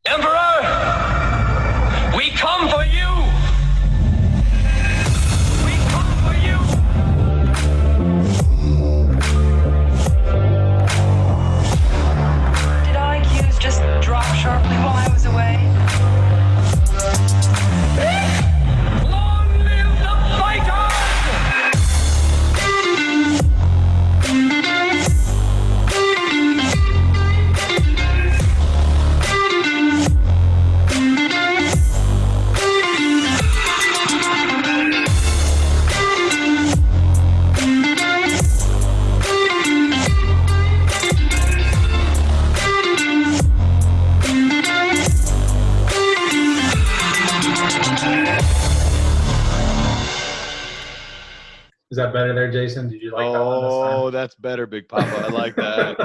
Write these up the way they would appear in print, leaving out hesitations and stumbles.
Emperor, we come for you! We come for you! Did IQs just drop sharply while I was away? Long live the fighters! Is that better there, Jason? Did you like that one this time? Oh, that's better, Big Papa. I like that.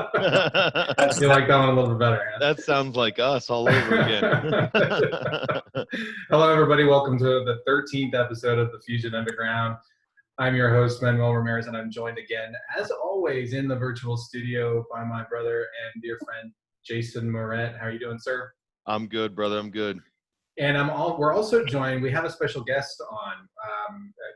You like that one a little bit better, huh? That sounds like us all over again. Hello, everybody. Welcome to the 13th episode of the Fusion Underground. I'm your host, Manuel Ramirez, and I'm joined again, as always, in the virtual studio by my brother and dear friend, Jason Moret. How are you doing, sir? I'm good, brother. I'm good. And we're also joined, we have a special guest on.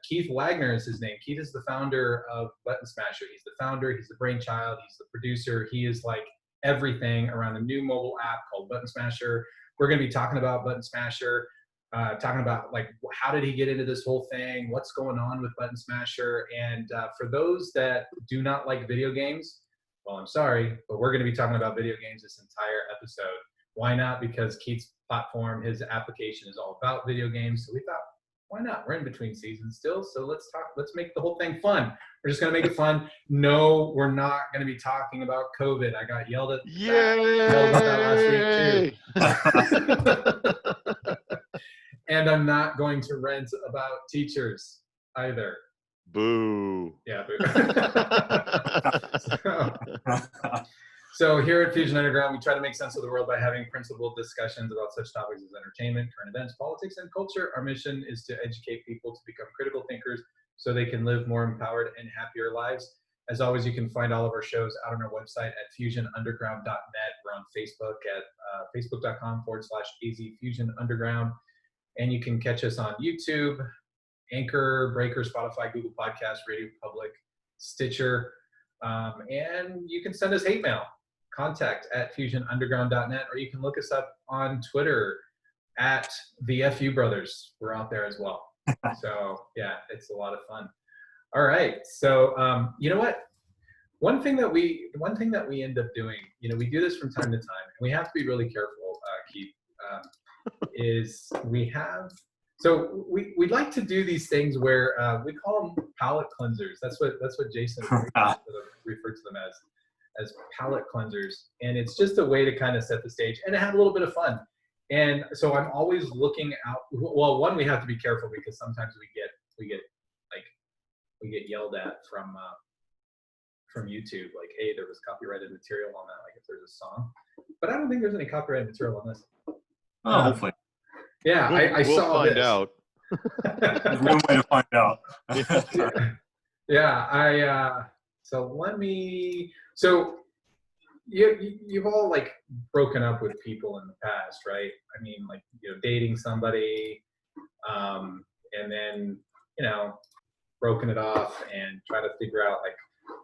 Keith Wagner is his name. Keith is the founder of Button Smasher. He's the founder, he's the brainchild, he's the producer. He is like everything around a new mobile app called Button Smasher. We're going to be talking about Button Smasher, talking about like how did he get into this whole thing, what's going on with Button Smasher. And for those that do not like video games, well, I'm sorry, but we're going to be talking about video games this entire episode. Why not? Because Keith's platform, his application is all about video games. So we thought, why not? We're in between seasons still. So let's make the whole thing fun. We're just going to make it fun. No, we're not going to be talking about COVID. I got yelled at that last week too. And I'm not going to rant about teachers either. Boo. Yeah, boo. So here at Fusion Underground, we try to make sense of the world by having principled discussions about such topics as entertainment, current events, politics, and culture. Our mission is to educate people to become critical thinkers so they can live more empowered and happier lives. As always, you can find all of our shows out on our website at fusionunderground.net. We're on Facebook at facebook.com/AZFusionUnderground. And you can catch us on YouTube, Anchor, Breaker, Spotify, Google Podcasts, Radio Public, Stitcher. And you can send us hate mail. Contact at fusionunderground.net, or you can look us up on Twitter at the FU Brothers. We're out there as well. So yeah, it's a lot of fun. All right. So you know what? One thing that we end up doing, we do this from time to time, and we have to be really careful, Keith, is we'd like to do these things where we call them palate cleansers. That's what Jason referred to them as palate cleansers. And it's just a way to kind of set the stage and to have a little bit of fun. And so I'm always looking out. Well, one, we have to be careful because sometimes we get yelled at from YouTube, like, hey, there was copyrighted material on that, like if there's a song. But I don't think there's any copyrighted material on this. Oh, hopefully. Yeah, I saw find this. out. There's one way to find out. So you've all like broken up with people in the past, right? I mean, like, dating somebody, and then, broken it off and try to figure out like,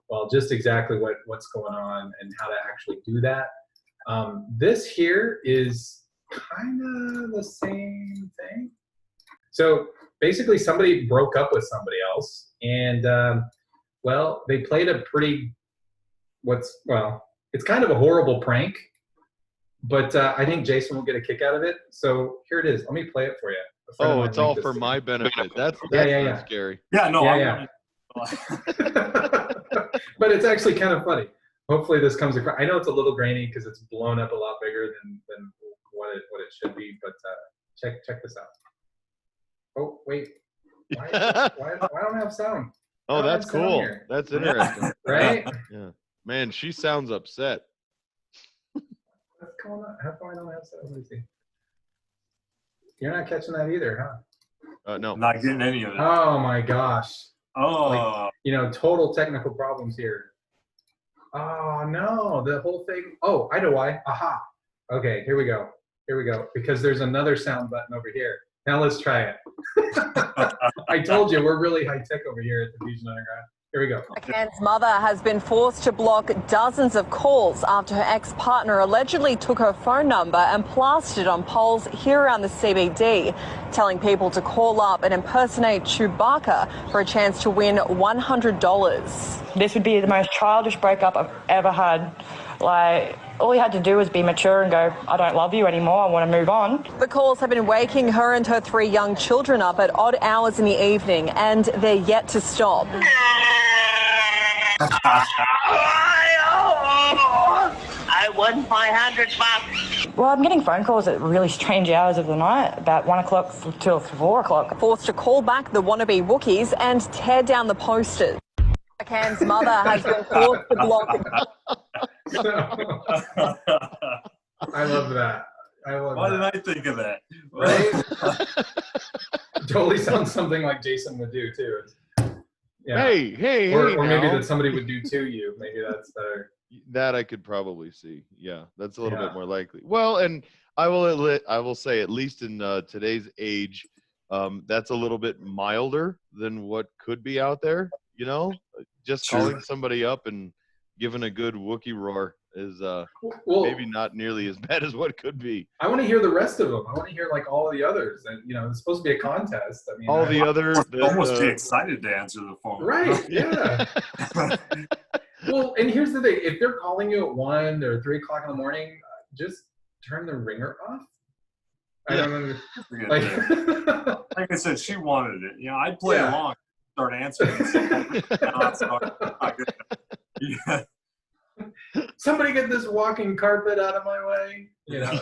well, just exactly what's going on and how to actually do that. This here is kind of the same thing. So basically somebody broke up with somebody else, and they played a it's kind of a horrible prank, but I think Jason will get a kick out of it. So here it is. Let me play it for you. Oh, it's all for my benefit. That's yeah. scary. Yeah, no. Yeah. But it's actually kind of funny. Hopefully this comes across. I know it's a little grainy because it's blown up a lot bigger than what it should be, but check this out. Oh wait, why don't I have sound? Oh, that's cool. That's interesting. Right? Yeah. Man, she sounds upset. What's going on? How come I don't have sound? Let me see. You're not catching that either, huh? No. I'm not getting any of it. Oh my gosh. Oh. Like, total technical problems here. Oh no, the whole thing. Oh, I know why. Aha. Okay, here we go. Here we go. Because there's another sound button over here. Now let's try it. I told you we're really high tech over here at the Fusion Underground. Here we go. Ken's mother has been forced to block dozens of calls after her ex-partner allegedly took her phone number and plastered on poles here around the CBD, telling people to call up and impersonate Chewbacca for a chance to win $100. This would be the most childish breakup I've ever had. Like, all he had to do was be mature and go, I don't love you anymore, I want to move on. The calls have been waking her and her 3 young children up at odd hours in the evening, and they're yet to stop. I won $500. Well, I'm getting phone calls at really strange hours of the night, about 1 o'clock till 4 o'clock. Forced to call back the wannabe Wookiees and tear down the posters. Ken's mother has been forced to block. I love that. Why did I think of that? Right? Totally sounds something like Jason would do too. Yeah. Hey, or maybe now. that somebody would do to you. Maybe that's better. That I could probably see. Yeah, that's a little bit more likely. Well, and I will say, at least in today's age, that's a little bit milder than what could be out there. You know, just calling somebody up and giving a good Wookiee roar is maybe not nearly as bad as what could be. I want to hear the rest of them. I want to hear like all of the others. And you know, it's supposed to be a contest. I mean, All the other almost too excited to answer the phone. right? Yeah. Well, and here's the thing: if they're calling you at 1 or 3 o'clock in the morning, just turn the ringer off. I don't understand. Like I said, she wanted it. You know, I'd play along, start answering. Yeah. Somebody get this walking carpet out of my way. You know,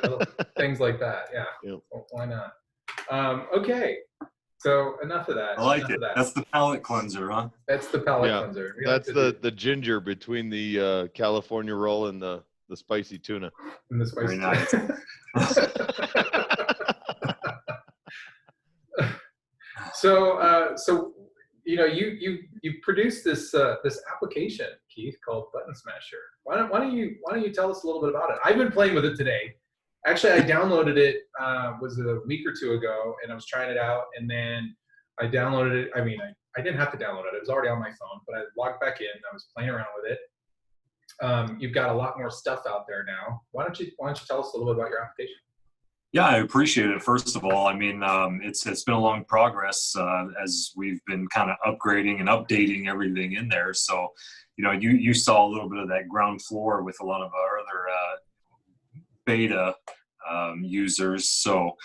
little things like that. Yeah. Yep. Well, why not? Okay. So enough of that. I like it. That's the palate cleanser, huh? That's the palate cleanser. That's the ginger between the California roll and the spicy tuna. And the spicy Very nice. So you know, you produced this application, Keith, called Button Smasher. Why don't you tell us a little bit about it? I've been playing with it today. Actually, I downloaded it was a week or 2 ago, and I was trying it out, and then I downloaded it. I mean, I didn't have to download it; it was already on my phone. But I logged back in. I was playing around with it. You've got a lot more stuff out there now. Why don't you tell us a little bit about your application? Yeah, I appreciate it. First of all, I mean, it's been a long progress as we've been kind of upgrading and updating everything in there. So, you know, you saw a little bit of that ground floor with a lot of our other beta users. So,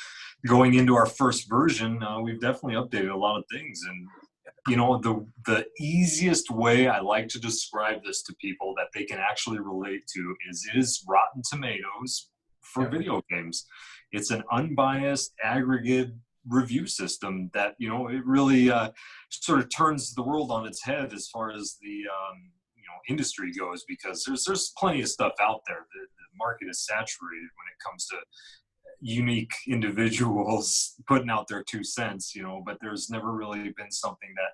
going into our first version, we've definitely updated a lot of things. And you know, the easiest way I like to describe this to people that they can actually relate to is it is Rotten Tomatoes for video games. It's an unbiased aggregate review system that, you know, it really sort of turns the world on its head as far as the industry goes, because there's plenty of stuff out there. The market is saturated when it comes to unique individuals putting out their 2 cents, you know, but there's never really been something that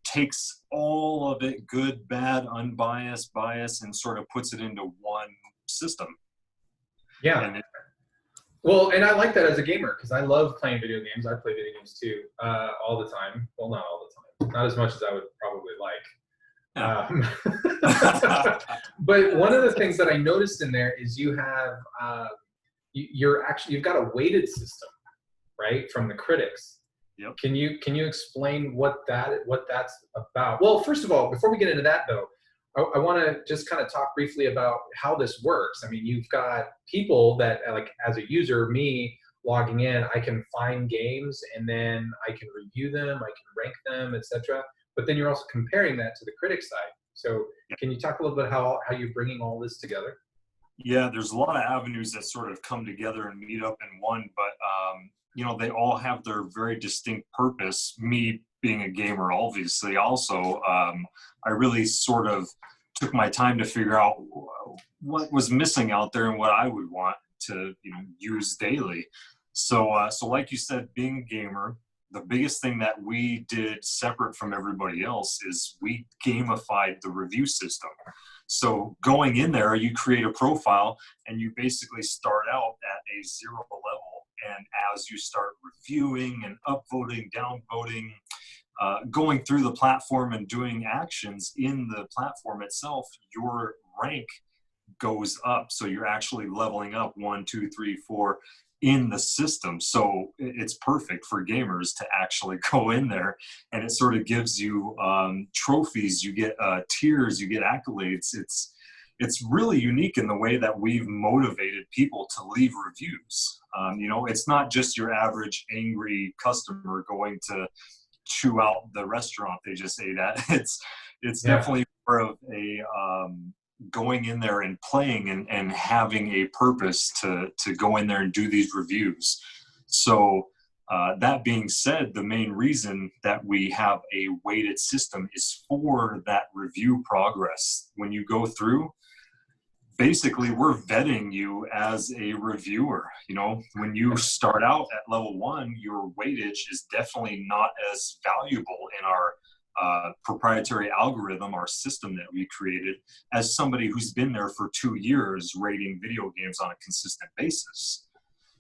takes all of it, good, bad, unbiased, bias, and sort of puts it into one system. Yeah. Well, and I like that as a gamer because I love playing video games. I play video games too, all the time. Well, not all the time, not as much as I would probably like. But one of the things that I noticed in there is you have you've got a weighted system, right, from the critics. Yep. Can you explain what that's about? Well, first of all, before we get into that though, I want to just kind of talk briefly about how this works. I mean, you've got people that, like, as a user, me logging in, I can find games and then I can review them, I can rank them, etc. But then you're also comparing that to the critic side. So can you talk a little bit how you're bringing all this together? Yeah, there's a lot of avenues that sort of come together and meet up in one, but you know, they all have their very distinct purpose. Me being a gamer, obviously, also, I really sort of took my time to figure out what was missing out there and what I would want to, you know, use daily. So like you said, being a gamer, the biggest thing that we did separate from everybody else is we gamified the review system. So going in there, you create a profile and you basically start out at a 0 level. And as you start reviewing and upvoting, downvoting, going through the platform and doing actions in the platform itself, your rank goes up. So you're actually leveling up 1, 2, 3, 4 in the system. So it's perfect for gamers to actually go in there, and it sort of gives you trophies, you get tiers, you get accolades. It's really unique in the way that we've motivated people to leave reviews. You know, it's not just your average angry customer going to chew out the restaurant they just ate at. It's definitely more of a going in there and playing and having a purpose to go in there and do these reviews. So that being said, the main reason that we have a weighted system is for that review progress. When you go through, basically we're vetting you as a reviewer. You know, when you start out at level 1, your weightage is definitely not as valuable in our proprietary algorithm, our system that we created, as somebody who's been there for 2 years rating video games on a consistent basis.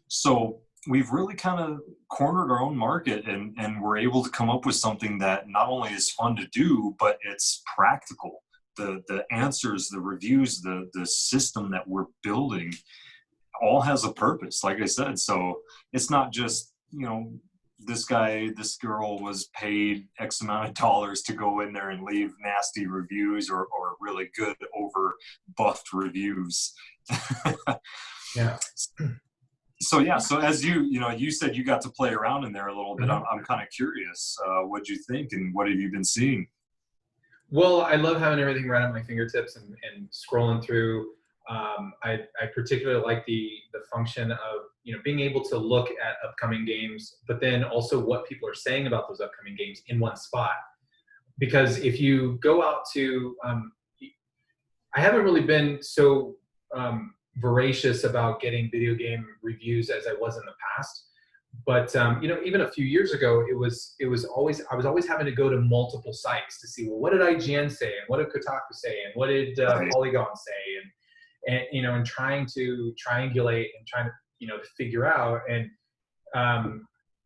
So we've really kind of cornered our own market, and we're able to come up with something that not only is fun to do, but it's practical. The answers, the reviews, the system that we're building all has a purpose, like I said. So it's not just, you know, this girl was paid X amount of dollars to go in there and leave nasty reviews or really good over buffed reviews. Yeah. So as you said you got to play around in there a little bit. I'm kind of curious. What'd you think, and what have you been seeing? Well, I love having everything right at my fingertips and scrolling through. I particularly like the function of, you know, being able to look at upcoming games, but then also what people are saying about those upcoming games in one spot. Because if you go out to, I haven't really been so voracious about getting video game reviews as I was in the past. But you know, even a few years ago, I was always having to go to multiple sites to see, well, what did IGN say, and what did Kotaku say, and what did Polygon say, and you know, and trying to triangulate and trying to, you know, to figure out, and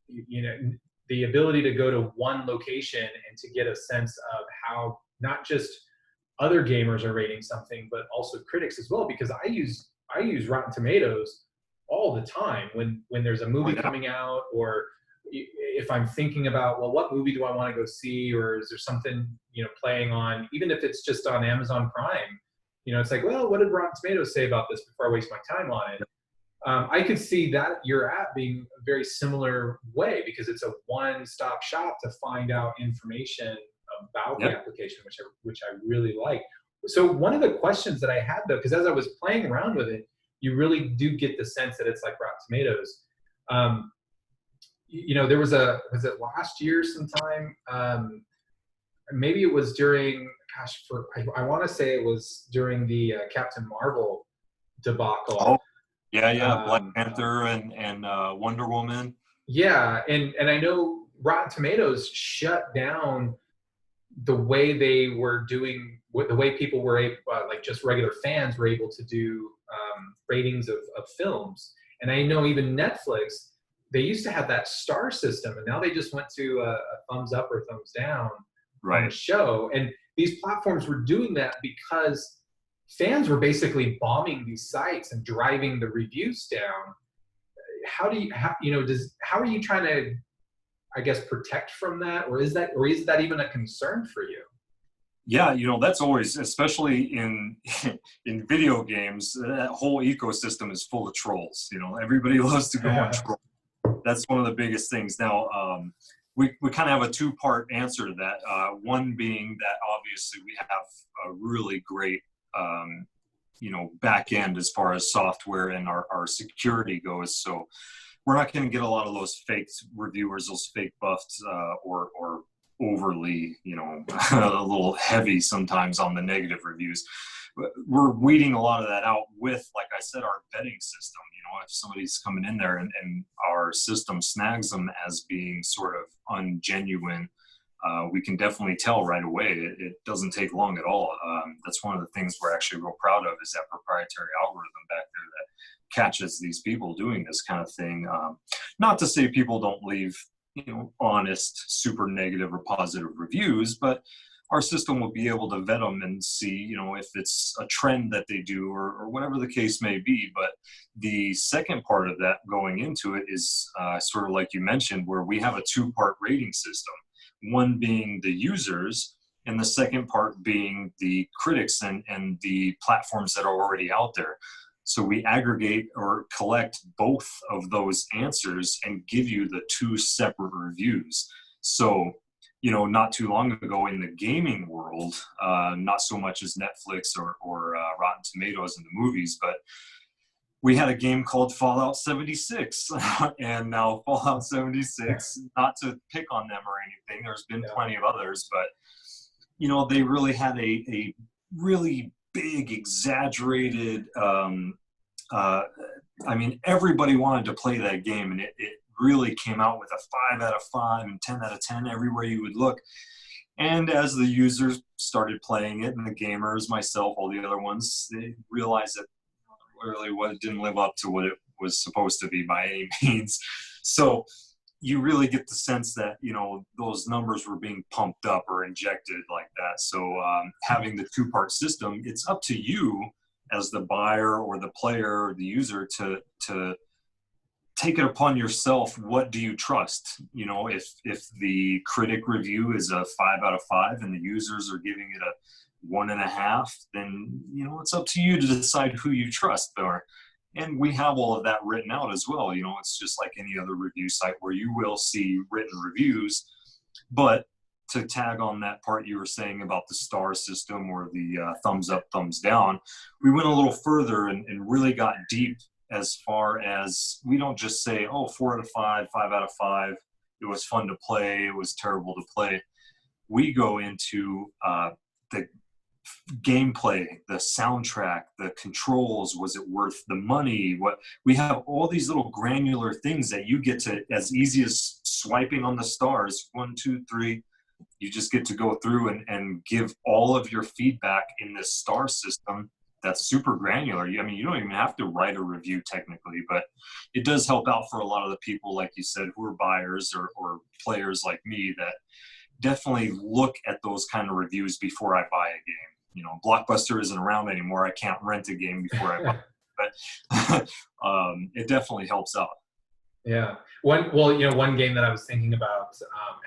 you know, the ability to go to one location and to get a sense of how not just other gamers are rating something, but also critics as well, because I use Rotten Tomatoes all the time when there's a movie coming out, or if I'm thinking about, well, what movie do I want to go see, or is there something, you know, playing on, even if it's just on Amazon Prime, you know, it's like, well, what did Rotten Tomatoes say about this before I waste my time on it? I could see that your app being a very similar way, because it's a one-stop shop to find out information about the application, which I really like. So one of the questions that I had, though, because as I was playing around with it, you really do get the sense that it's like Rotten Tomatoes. You know, there was it last year sometime? Maybe it was during, I want to say it was during the Captain Marvel debacle. Oh, yeah, Black Panther and Wonder Woman. Yeah, and I know Rotten Tomatoes shut down the way they were doing, the way people were able, like just regular fans were able to do ratings of films. And I know even Netflix, they used to have that star system, and now they just went to a thumbs up or thumbs down on the show. And these platforms were doing that because fans were basically bombing these sites and driving the reviews down. How are you trying to, I guess, protect from that, or is that even a concern for you? Yeah, you know, that's always, especially in video games, that whole ecosystem is full of trolls. You know, everybody loves to go on troll. That's one of the biggest things. Now, we kind of have a two-part answer to that. One being that obviously we have a really great, you know, back end as far as software and our security goes. So we're not going to get a lot of those fake reviewers, those fake buffs, or overly, you know, a little heavy sometimes on the negative reviews. We're weeding a lot of that out with, like I said, our vetting system. You know, if somebody's coming in there and our system snags them as being sort of ungenuine, we can definitely tell right away. It doesn't take long at all. That's one of the things we're actually real proud of, is that proprietary algorithm back there that catches these people doing this kind of thing. Not to say people don't leave, honest, super negative or positive reviews, but our system will be able to vet them and see, if it's a trend that they do or whatever the case may be. But the second part of that going into it is sort of like you mentioned, where we have a two-part rating system, one being the users and the second part being the critics and the platforms that are already out there. So we aggregate or collect both of those answers and give you the two separate reviews. So, not too long ago in the gaming world, not so much as Netflix or Rotten Tomatoes in the movies, but we had a game called Fallout 76. And now Fallout 76, not to pick on them or anything, there's been plenty of others, but, they really had a really big, exaggerated, everybody wanted to play that game, and it really came out with a 5 out of 5 and 10 out of 10 everywhere you would look. And as the users started playing it, and the gamers, myself, all the other ones, they realized that really it didn't live up to what it was supposed to be by any means. So you really get the sense that, those numbers were being pumped up or injected like that. So having the two-part system, it's up to you as the buyer or the player or the user to take it upon yourself. What do you trust? If the critic review is a 5 out of 5 and the users are giving it a 1.5, then, it's up to you to decide who you trust there. And we have all of that written out as well. It's just like any other review site where you will see written reviews. But to tag on that part you were saying about the star system or the thumbs up, thumbs down, we went a little further and really got deep, as far as we don't just say, 4 out of 5, 5 out of 5, it was fun to play, it was terrible to play. We go into the gameplay, the soundtrack, the controls, was it worth the money? What we have all these little granular things that you get to, as easy as swiping on the stars, 1, 2, 3, you just get to go through and give all of your feedback in this star system that's super granular. You don't even have to write a review technically, but it does help out for a lot of the people, like you said, who are buyers or players like me that definitely look at those kind of reviews before I buy a game. Blockbuster isn't around anymore. I can't rent a game before I buy it, but it definitely helps out. Yeah. One game that I was thinking about,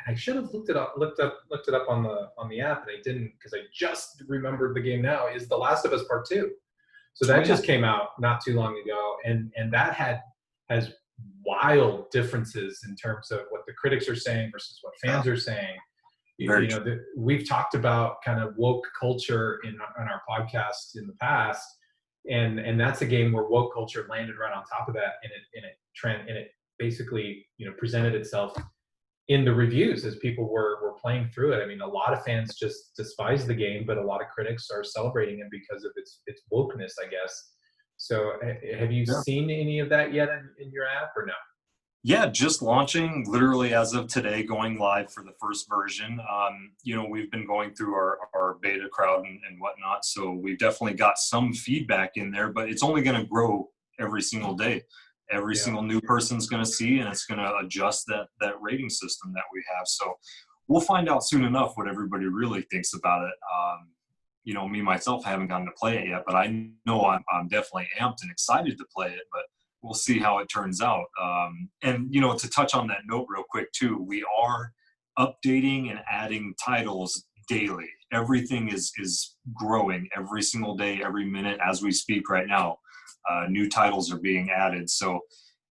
and I should have looked it up on the app, and I didn't, because I just remembered the game now, is The Last of Us Part 2. So that just came out not too long ago, and that has wild differences in terms of what the critics are saying versus what fans are saying. We've talked about kind of woke culture in our podcast in the past, and that's a game where woke culture landed right on top of that, and it basically presented itself in the reviews as people were playing through it. A lot of fans just despise the game, but a lot of critics are celebrating it because of its wokeness, I guess. So have you seen any of that yet in your app, or no? Yeah, just launching literally as of today, going live for the first version. We've been going through our beta crowd and whatnot, so we've definitely got some feedback in there, but it's only going to grow every single day. Every single new person's going to see, and it's going to adjust that rating system that we have. So we'll find out soon enough what everybody really thinks about it. Me, myself, I haven't gotten to play it yet, but I know I'm definitely amped and excited to play it, but we'll see how it turns out. And to touch on that note real quick too, we are updating and adding titles daily. Everything is growing every single day, every minute as we speak right now. New titles are being added, so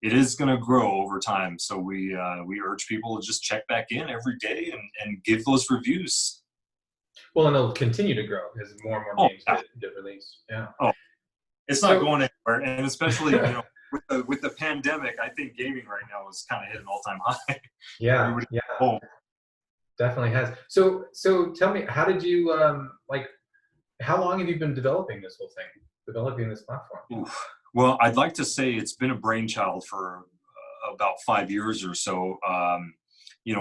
it is going to grow over time. So we urge people to just check back in every day and give those reviews. Well, and it'll continue to grow as more and more games get released. Yeah. Oh, it's not going anywhere, and especially with the pandemic, I think gaming right now is kind of hit an all-time high. Yeah, yeah, definitely has. So tell me, how did you how long have you been developing this whole thing, developing this platform? Oof. Well, I'd like to say it's been a brainchild for about 5 years or so.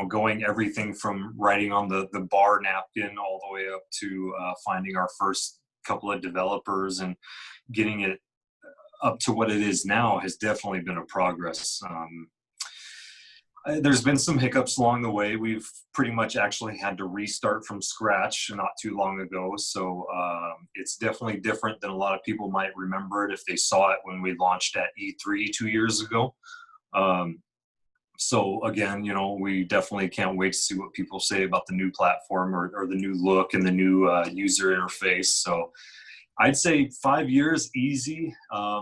going everything from writing on the bar napkin all the way up to finding our first couple of developers and getting it up to what it is now has definitely been a progress. There's been some hiccups along the way. We've pretty much actually had to restart from scratch not too long ago. So it's definitely different than a lot of people might remember it if they saw it when we launched at E3 2 years ago. So again, we definitely can't wait to see what people say about the new platform or the new look and the new user interface. So I'd say 5 years easy.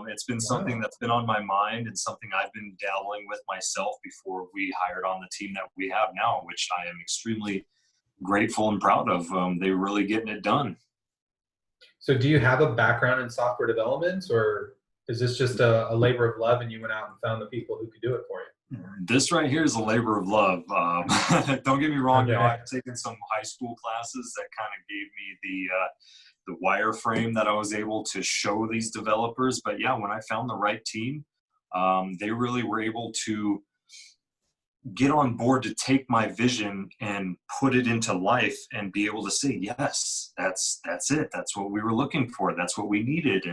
It's been something that's been on my mind and something I've been dabbling with myself before we hired on the team that we have now, which I am extremely grateful and proud of. They're really getting it done. So do you have a background in software development, or is this just a labor of love and you went out and found the people who could do it for you? This right here is a labor of love. Don't get me wrong. Okay. I've taken some high school classes that kind of gave me the wireframe that I was able to show these developers. But yeah, when I found the right team, they really were able to get on board to take my vision and put it into life and be able to say, yes, that's it. That's what we were looking for. That's what we needed.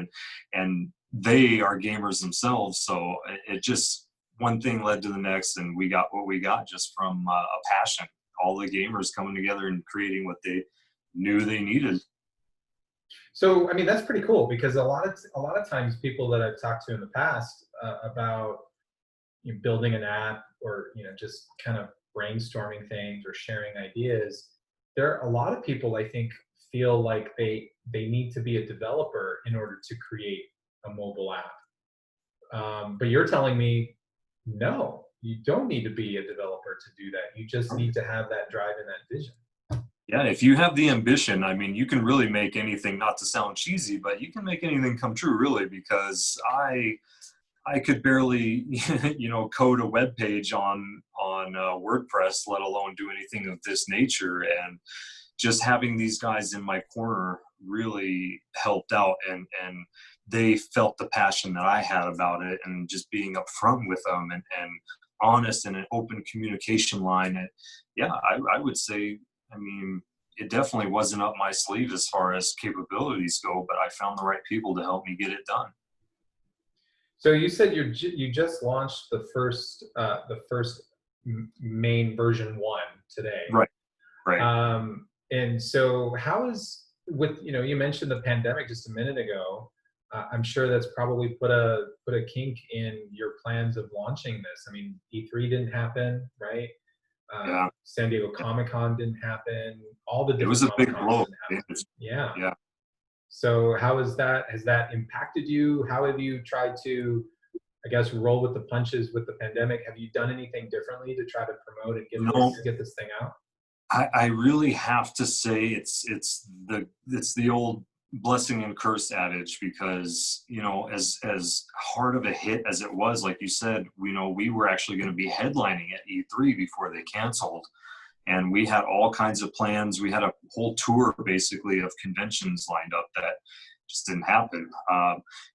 And they are gamers themselves. So it just, one thing led to the next, and we got what we got just from a passion. All the gamers coming together and creating what they knew they needed. So, I mean, that's pretty cool, because a lot of times people that I've talked to in the past about building an app or just kind of brainstorming things or sharing ideas, there are a lot of people I think feel like they need to be a developer in order to create a mobile app. But you're telling me, no, you don't need to be a developer to do that. You just need to have that drive and that vision. Yeah, if you have the ambition, I mean, you can really make anything, not to sound cheesy, but you can make anything come true, really, because I could barely, code a web page on WordPress, let alone do anything of this nature. And just having these guys in my corner really helped out, and they felt the passion that I had about it, and just being upfront with them and honest and an open communication line. And yeah, I would say, I mean, it definitely wasn't up my sleeve as far as capabilities go, but I found the right people to help me get it done. So you said you just launched the first main version 1 today. Right. And so how is, with you mentioned the pandemic just a minute ago. I'm sure that's probably put a kink in your plans of launching this. I mean, E3 didn't happen, right? Yeah. San Diego Comic-Con didn't happen. All the different it was a big blow. Yeah. Yeah. So has that impacted you? How have you tried to, I guess, roll with the punches with the pandemic? Have you done anything differently to try to promote and get this thing out? I really have to say it's the old blessing and curse adage, because as hard of a hit as it was, like you said, we were actually going to be headlining at E3 before they canceled, and we had all kinds of plans. We had a whole tour basically of conventions lined up that just didn't happen.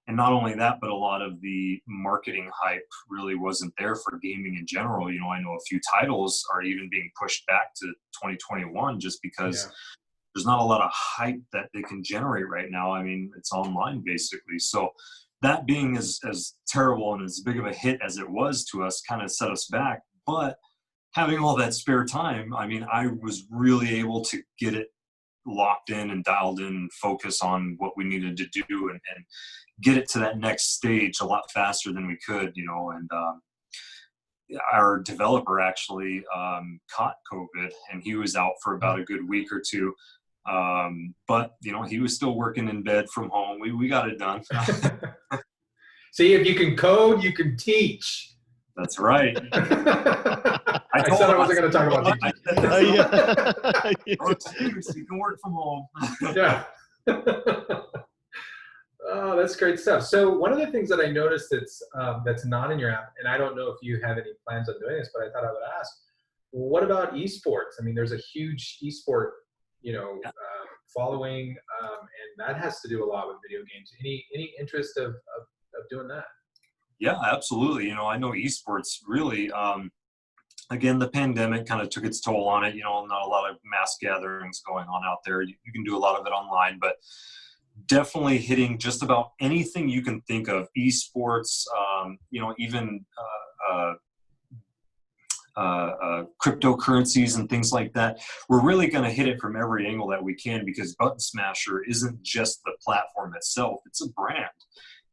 And not only that, but a lot of the marketing hype really wasn't there for gaming in general. I know a few titles are even being pushed back to 2021 just because there's not a lot of hype that they can generate right now. I mean, it's online basically. So that being as terrible and as big of a hit as it was to us kind of set us back. But having all that spare time, I mean, I was really able to get it locked in and dialed in and focus on what we needed to do and get it to that next stage a lot faster than we could, and our developer actually caught COVID, and he was out for about a good week or two. But he was still working in bed from home. We got it done. See, if you can code, you can teach. That's right. I said I wasn't going to talk about teaching. You can work from home. Yeah. Oh, that's great stuff. So one of the things that I noticed that's not in your app, and I don't know if you have any plans on doing this, but I thought I would ask, what about esports? I mean, there's a huge esport, following, and that has to do a lot with video games. Any interest of doing that? Yeah, absolutely. I know esports really, again, the pandemic kind of took its toll on it. Not a lot of mass gatherings going on out there. You can do a lot of it online, but definitely hitting just about anything you can think of, esports, even cryptocurrencies and things like that. We're really going to hit it from every angle that we can, because Button Smasher isn't just the platform itself, it's a brand.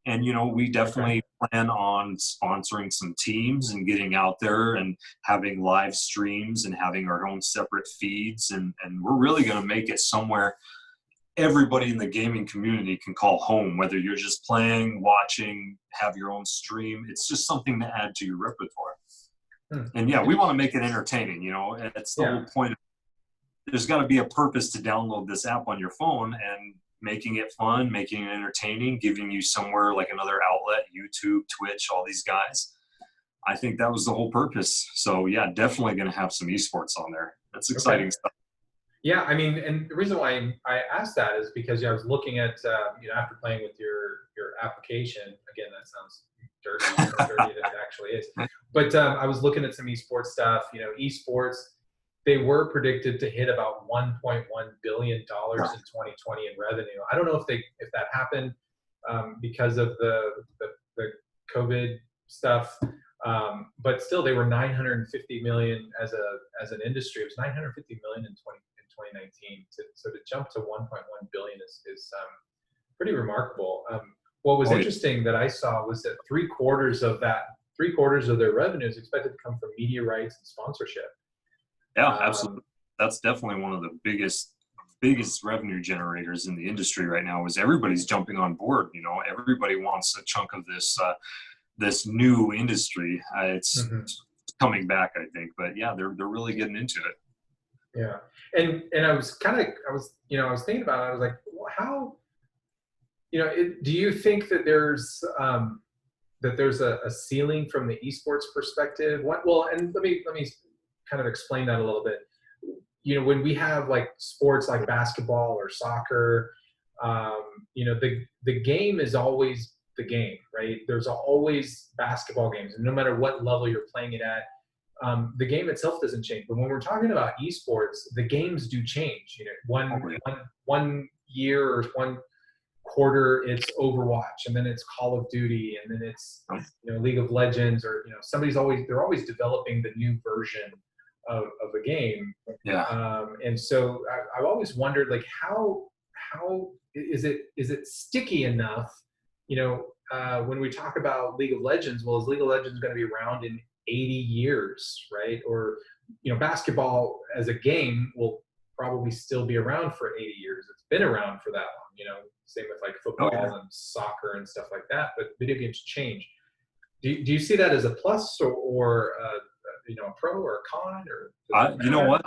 And, we definitely plan on sponsoring some teams and getting out there and having live streams and having our own separate feeds. And we're really going to make it somewhere everybody in the gaming community can call home, whether you're just playing, watching, have your own stream. It's just something to add to your repertoire. And yeah, we want to make it entertaining. It's the whole point. There's got to be a purpose to download this app on your phone, and making it fun, making it entertaining, giving you somewhere like another outlet, YouTube, Twitch, all these guys. I think that was the whole purpose. So yeah, definitely going to have some esports on there. That's exciting stuff. Yeah, I mean, and the reason why I asked that is because I was looking at, after playing with your application, again, that sounds dirty, more dirty than it actually is. But I was looking at some esports stuff. Esports, they were predicted to hit about $1.1 billion in 2020 in revenue. I don't know if that happened because of the COVID stuff, but still, they were 950 million as an industry. It was 950 million in 2019. So to jump to 1.1 billion is pretty remarkable. What was interesting that I saw was that three quarters of their revenue is expected to come from media rights and sponsorship. Yeah, absolutely. That's definitely one of the biggest revenue generators in the industry right now. Is everybody's jumping on board. Everybody wants a chunk of this new industry. It's coming back, I think. But yeah, they're really getting into it. Yeah, and I was thinking about it. I was like, well, how, do you think that there's a ceiling from the esports perspective? And let me kind of explain that a little bit. When we have like sports like basketball or soccer, the game is always the game, right? There's always basketball games, and no matter what level you're playing it at, the game itself doesn't change. But when we're talking about esports, the games do change. One year or one quarter it's Overwatch, and then it's Call of Duty, and then it's League of Legends, or they're always developing the new version of a game. Yeah. And so I've always wondered, like, how is it sticky enough? When we talk about League of Legends, well, is League of Legends going to be around in 80 years, right? Or basketball as a game will probably still be around for 80 years. It's been around for that long. Same with like football and soccer and stuff like that. But video games change. Do you see that as a plus or a pro or a con? Or you know what?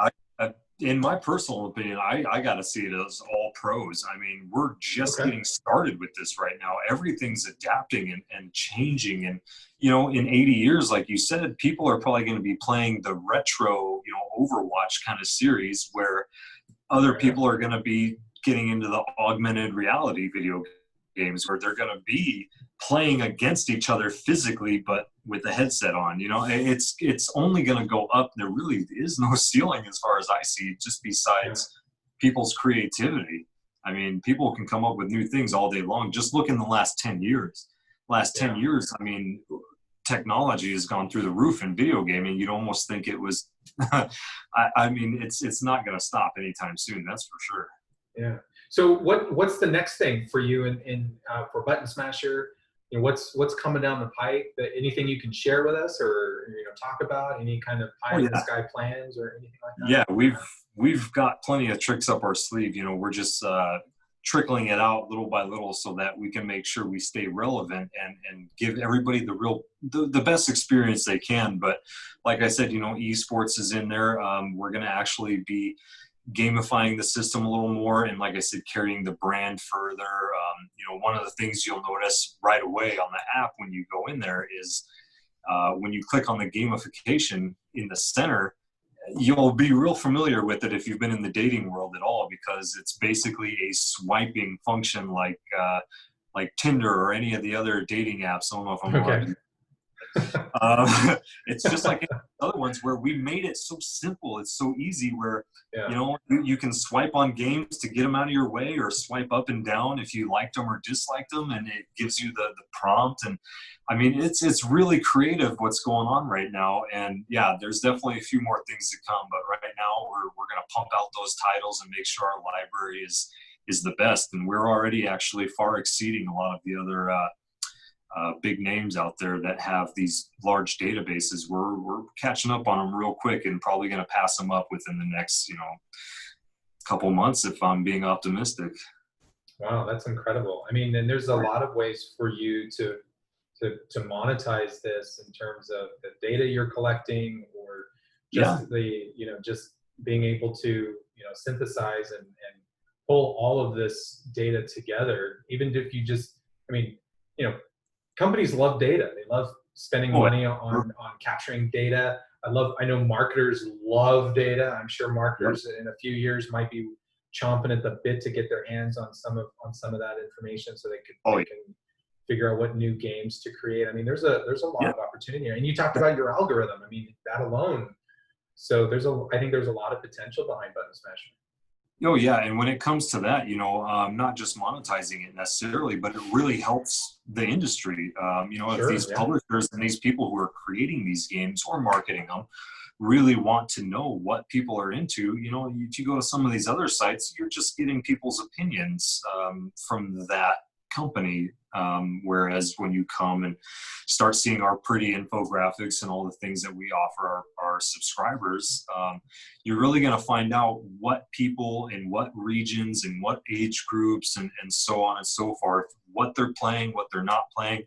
In my personal opinion, I got to see it as all pros. I mean, we're just getting started with this right now. Everything's adapting and changing. And, in 80 years, like you said, people are probably going to be playing the retro, Overwatch kind of series, where other people are going to be getting into the augmented reality video games, where they're going to be playing against each other physically, but with the headset on. It's only going to go up. There really is no ceiling as far as I see, just besides people's creativity. I mean, people can come up with new things all day long. Just look in the last 10 years. 10 years, I mean, technology has gone through the roof in video gaming. You'd almost think it was I mean, it's not going to stop anytime soon, that's for sure. Yeah. So what's the next thing for you for Button Smasher? What's coming down the pipe? Anything you can share with us, or talk about? Any kind of pie in the sky plans or anything like that? Yeah, we've got plenty of tricks up our sleeve. We're just trickling it out little by little so that we can make sure we stay relevant and give everybody the best experience they can. But like I said, esports is in there. We're going to actually be gamifying the system a little more, and like I said, carrying the brand further. One of the things you'll notice right away on the app when you go in there is when you click on the gamification in the center, you'll be real familiar with it if you've been in the dating world at all, because it's basically a swiping function like Tinder or any of the other dating apps. I don't know if I'm allowed to It's just like other ones where we made it so simple. It's so easy where, you can swipe on games to get them out of your way, or swipe up and down if you liked them or disliked them, and it gives you the prompt. And I mean, it's really creative what's going on right now. And yeah, there's definitely a few more things to come, but right now we're going to pump out those titles and make sure our library is the best. And we're already actually far exceeding a lot of the other big names out there that have these large databases. We're catching up on them real quick, and probably going to pass them up within the next, couple months, if I'm being optimistic. Wow, that's incredible. I mean, and there's a lot of ways for you to monetize this in terms of the data you're collecting, or just just being able to, synthesize and pull all of this data together. Even if you just, companies love data. They love spending money on capturing data. I know marketers love data. I'm sure marketers in a few years might be chomping at the bit to get their hands on some of that information, so they can figure out what new games to create. I mean, there's a lot of opportunity here. And you talked about your algorithm. I mean, that alone. So I think there's a lot of potential behind Button Smasher. Oh yeah, and when it comes to that, not just monetizing it necessarily, but it really helps the industry. If these publishers and these people who are creating these games or marketing them really want to know what people are into, if you go to some of these other sites, you're just getting people's opinions from that company. Whereas when you come and start seeing our pretty infographics and all the things that we offer our subscribers, you're really going to find out what people in what regions and what age groups and so on and so forth, what they're playing, what they're not playing.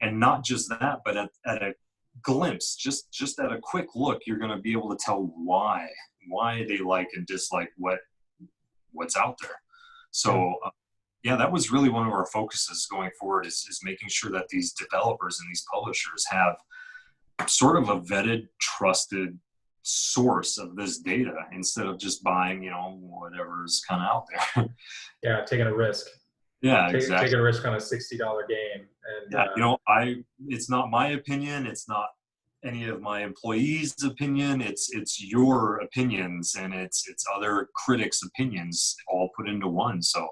And not just that, but at a glimpse, just at a quick look, you're going to be able to tell why they like and dislike what's out there. So yeah, that was really one of our focuses going forward, is making sure that these developers and these publishers have sort of a vetted, trusted source of this data, instead of just buying, whatever's kind of out there. Yeah, taking a risk. Yeah, exactly. Taking a risk on a $60 game. And it's not my opinion. It's not any of my employees' opinion. It's your opinions, and it's other critics' opinions all put into one. So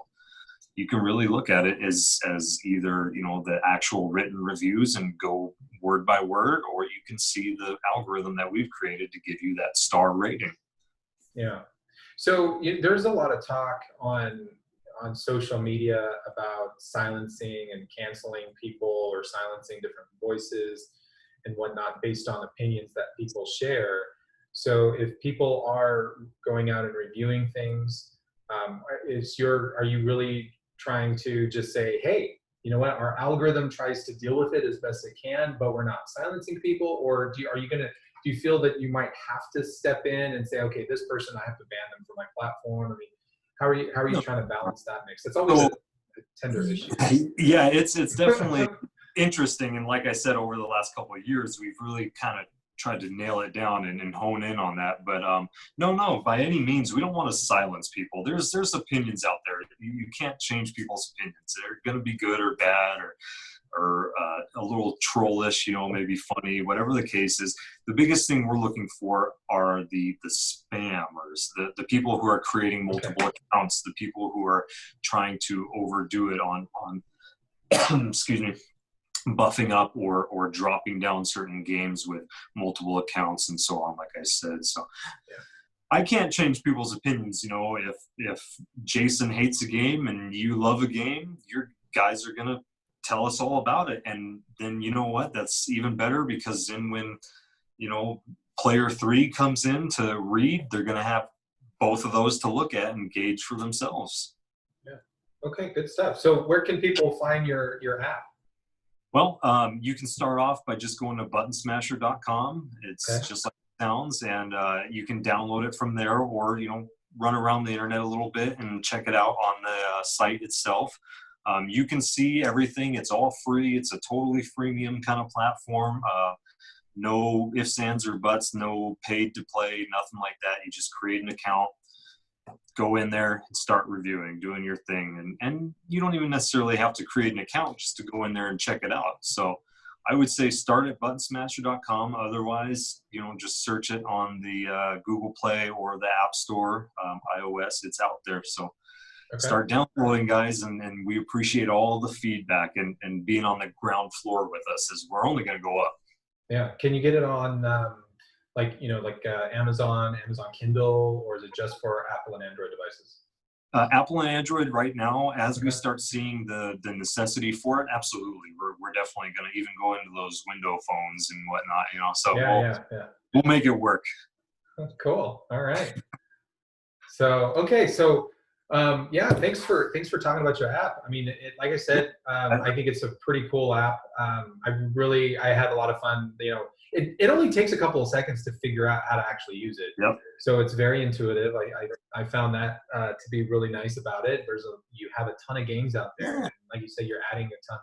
you can really look at it as either, the actual written reviews and go word by word, or you can see the algorithm that we've created to give you that star rating. Yeah. So there's a lot of talk on social media about silencing and canceling people, or silencing different voices and whatnot based on opinions that people share. So if people are going out and reviewing things, are you really trying to just say, hey, you know what, our algorithm tries to deal with it as best it can, but we're not silencing people? Or do you feel that you might have to step in and say, okay, this person, I have to ban them from my platform? I mean, how are you trying to balance that mix? It's always a tender issue. Yeah, it's definitely interesting. And like I said, over the last couple of years, we've really kind of tried to nail it down and hone in on that. But no, by any means, we don't want to silence people. There's opinions out there. You can't change people's opinions. They're going to be good or bad, or a little trollish, maybe funny, whatever the case is. The biggest thing we're looking for are the spammers, the people who are creating multiple accounts, the people who are trying to overdo it on excuse me, buffing up or dropping down certain games with multiple accounts and so on, like I said. So I can't change people's opinions. If Jason hates a game and you love a game, your guys are going to tell us all about it. And then, you know what, that's even better, because then when, player 3 comes in to read, they're going to have both of those to look at and gauge for themselves. Yeah. Okay, good stuff. So where can people find your app? Well, you can start off by just going to buttonsmasher.com. It's just like it sounds, and you can download it from there, or run around the internet a little bit and check it out on the site itself. You can see everything. It's all free. It's a totally freemium kind of platform. No ifs, ands, or buts. No paid to play. Nothing like that. You just create an account, go in there and start reviewing, doing your thing. And you don't even necessarily have to create an account just to go in there and check it out. So I would say start at buttonsmasher.com. Otherwise, you know, just search it on the Google Play or the App Store, iOS. It's out there. So start downloading, guys, and we appreciate all the feedback and being on the ground floor with us, as we're only going to go up. Yeah. Can you get it on Amazon Kindle, or is it just for Apple and Android devices? Apple and Android right now, as we start seeing the necessity for it, absolutely. We're definitely going to even go into those window phones and whatnot, you know, so we'll make it work. Cool. All right. So, thanks for talking about your app. I mean, like I said, I think it's a pretty cool app. I had a lot of fun. You know, it only takes a couple of seconds to figure out how to actually use it. Yep. So it's very intuitive. I found that to be really nice about it. You have a ton of games out there. And like you said, you're adding a ton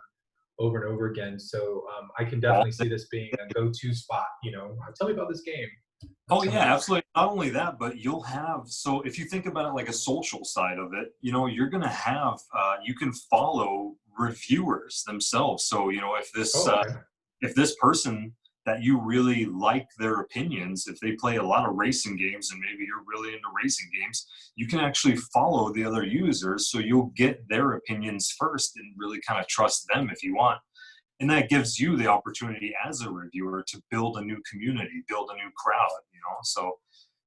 over and over again. So I can definitely see this being a go-to spot. You know, tell me about this game. Oh yeah, absolutely. Not only that, but you'll have, so if you think about it like a social side of it, you know, you're going to have, you can follow reviewers themselves. So, you know, if this person that you really like their opinions, if they play a lot of racing games and maybe you're really into racing games, you can actually follow the other users. So you'll get their opinions first and really kind of trust them if you want. And that gives you the opportunity as a reviewer to build a new community, build a new crowd, you know? So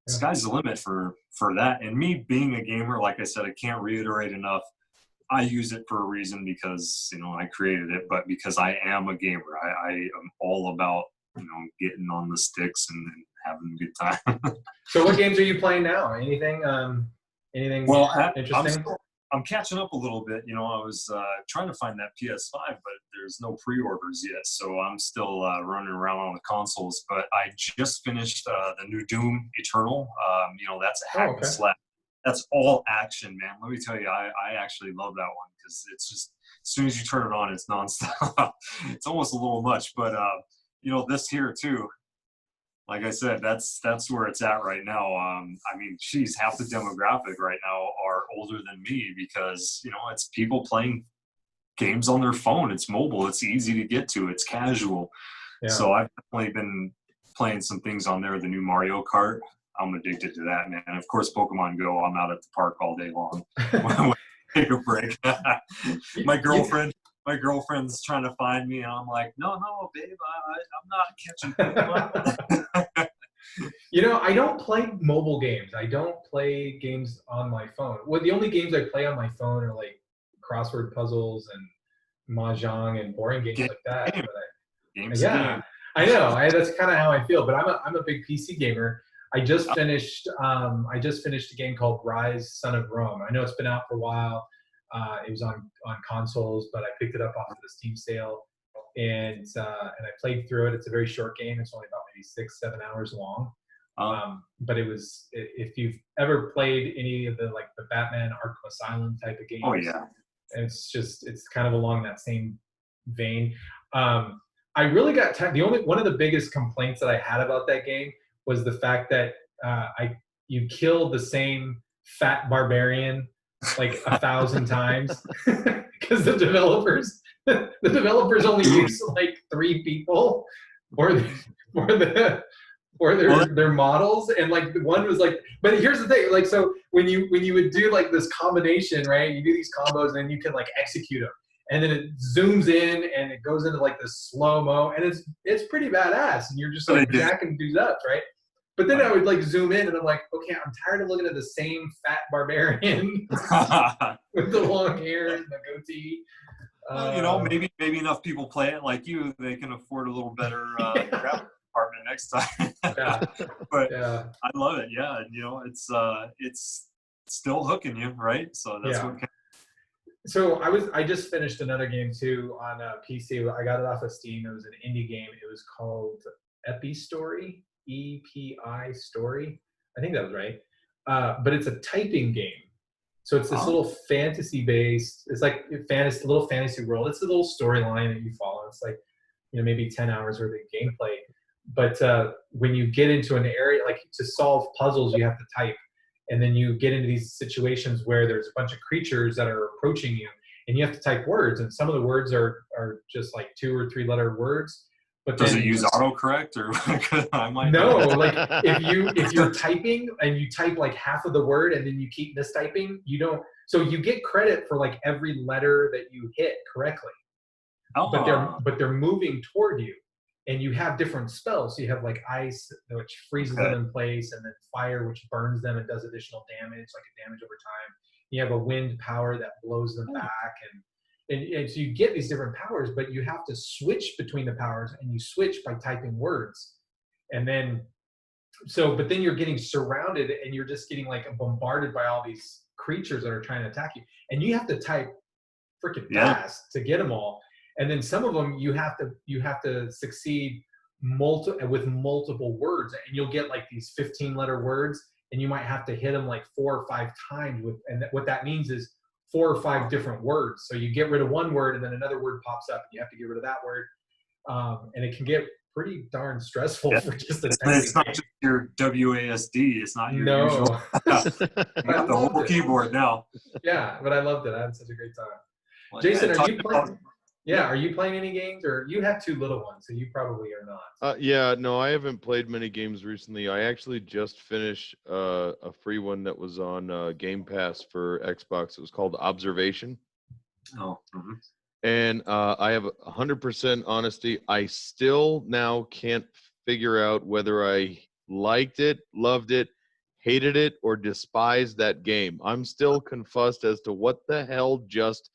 sky's the limit for that. And me being a gamer, like I said, I can't reiterate enough. I use it for a reason because, you know, I created it, but because I am a gamer. I am all about, you know, getting on the sticks and having a good time. So what games are you playing now? Anything interesting? I'm catching up a little bit. You know, I was trying to find that PS5, but there's no pre-orders yet. So I'm still running around on the consoles. But I just finished the new Doom Eternal. You know, that's a hack and slash. That's all action, man. Let me tell you, I actually love that one because it's just, as soon as you turn it on, it's nonstop. It's almost a little much. But, you know, this here too, like I said, that's where it's at right now. I mean, geez, half the demographic right now are older than me because, you know, it's people playing games on their phone. It's mobile. It's easy to get to. It's casual. Yeah. So I've definitely been playing some things on there. The new Mario Kart. I'm addicted to that, man. Of course, Pokemon Go. I'm out at the park all day long. Take a break. My girlfriend's trying to find me, and I'm like, no, babe, I'm not catching Pokemon. You know, I don't play mobile games. I don't play games on my phone. Well, the only games I play on my phone are like crossword puzzles and mahjong and boring games like that. I know. That's kind of how I feel. But I'm a big PC gamer. I just finished a game called Rise, Son of Rome. I know it's been out for a while. It was on consoles, but I picked it up off of the Steam sale, and I played through it. It's a very short game. It's only about maybe 6-7 hours long. But if you've ever played any of the Batman Arkham Asylum type of games, it's kind of along that same vein. I really got one of the biggest complaints that I had about that game was the fact that you kill the same fat barbarian like 1,000 times because the developers only use like 3 people for their models, and like one was like, but here's the thing, like, so when you would do like this combination, right, you do these combos and then you can like execute them, and then it zooms in and it goes into like this slow-mo, and it's pretty badass, and you're just like jacking dudes up, right? But then I would like zoom in and I'm like, okay, I'm tired of looking at the same fat barbarian with the long hair and the goatee. Well, you know, maybe enough people play it like you, they can afford a little better graphic department next time. But I love it. Yeah, and you know, it's still hooking you, right? So that's what. So I just finished another game too on PC. I got it off of Steam. It was an indie game. It was called Epi Story. EPI Story, I think that was right. But it's a typing game, so it's this little fantasy-based. It's like little fantasy world. It's a little storyline that you follow. It's like, you know, maybe 10 hours worth of gameplay. But when you get into an area, like to solve puzzles, you have to type, and then you get into these situations where there's a bunch of creatures that are approaching you, and you have to type words, and some of the words are just like 2 or 3 letter words. But Does then, it use autocorrect or I might no, like if you're typing and you type like half of the word and then you keep mistyping, you don't. So you get credit for like every letter that you hit correctly, but they're moving toward you, and you have different spells. So you have like ice, which freezes them in place, and then fire, which burns them and does additional damage, like a damage over time. You have a wind power that blows them back, and so you get these different powers, but you have to switch between the powers, and you switch by typing words. And then, but then you're getting surrounded, and you're just getting like bombarded by all these creatures that are trying to attack you. And you have to type freaking fast to get them all. And then some of them you have to succeed with multiple words, and you'll get like these 15-letter words, and you might have to hit them like 4 or 5 times and what that means is 4 or 5 different words. So you get rid of one word, and then another word pops up, and you have to get rid of that word. And it can get pretty darn stressful for just it's not just your WASD. It's not your usual. You got the whole keyboard now. Yeah, but I loved it. I had such a great time. Well, Jason, are you playing? Yeah, are you playing any games, or you have 2 little ones, so you probably are not. Yeah, no, I haven't played many games recently. I actually just finished a free one that was on Game Pass for Xbox. It was called Observation. Oh. And I have 100% honesty. I still now can't figure out whether I liked it, loved it, hated it, or despised that game. I'm still confused as to what the hell just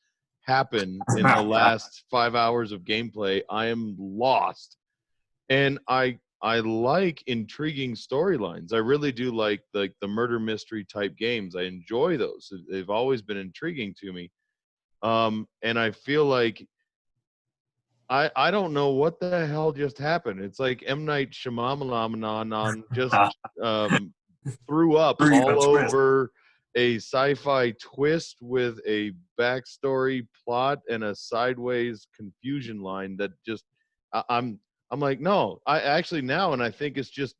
happened in the last 5 hours of gameplay. I am lost. And I like intriguing storylines. I really do like the murder mystery type games. I enjoy those. They've always been intriguing to me. And I feel like I don't know what the hell just happened. It's like M. Night Shyamalan just threw up all over a sci-fi twist with a backstory plot and a sideways confusion line that just I'm like, no, I actually now, and I think it's just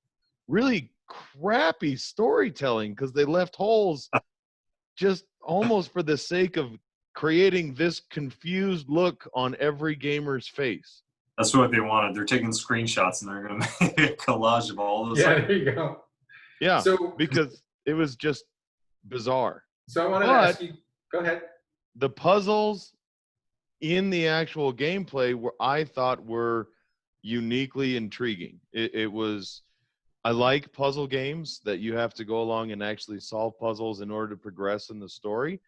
really crappy storytelling because they left holes just almost for the sake of creating this confused look on every gamer's face. That's what they wanted. They're taking screenshots and they're going to make a collage of all those. Yeah, there you go. Yeah, so, because it was just bizarre. So I wanted to ask you, go ahead. The puzzles in the actual gameplay I thought were uniquely intriguing. It was, I like puzzle games that you have to go along and actually solve puzzles in order to progress in the story.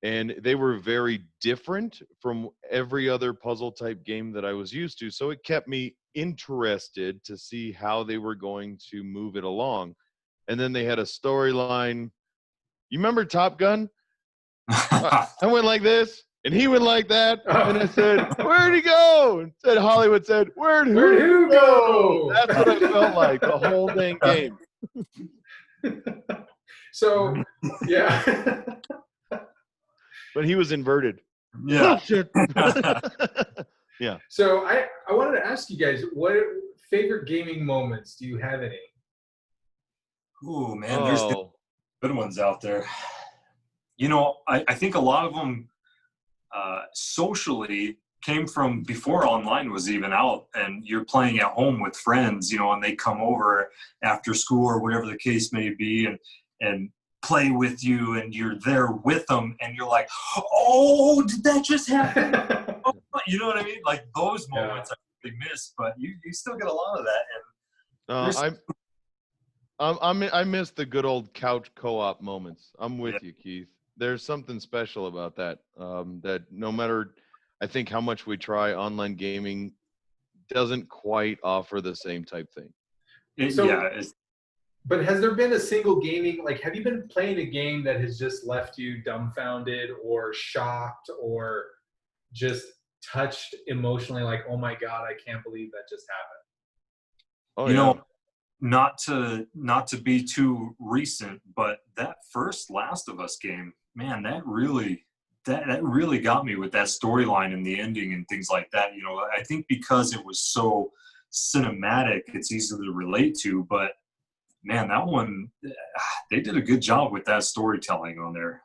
And they were very different from every other puzzle type game that I was used to. So it kept me interested to see how they were going to move it along. And then they had a storyline. You remember Top Gun? I went like this, and he went like that. And I said, where'd he go? And said Hollywood said, where'd who go? That's what I felt like the whole dang game. So, yeah. But he was inverted. Yeah. Yeah. So I wanted to ask you guys, what favorite gaming moments? Do you have any? Oh, man, there's good ones out there. You know, I think a lot of them socially came from before online was even out, and you're playing at home with friends, you know, and they come over after school or whatever the case may be and play with you, and you're there with them, and you're like, oh, did that just happen? Oh, you know what I mean? Like those moments I really miss, but you still get a lot of that. And I miss the good old couch co-op moments. I'm with you, Keith. There's something special about that. That no matter, I think, how much we try, online gaming doesn't quite offer the same type thing. But has there been a single gaming, like, have you been playing a game that has just left you dumbfounded or shocked or just touched emotionally, like, oh my God, I can't believe that just happened? Oh, you know, not to be too recent, but that first Last of Us game, man, that really got me with that storyline and the ending and things like that. You know, I think because it was so cinematic, it's easy to relate to, but man, that one, they did a good job with that storytelling on there.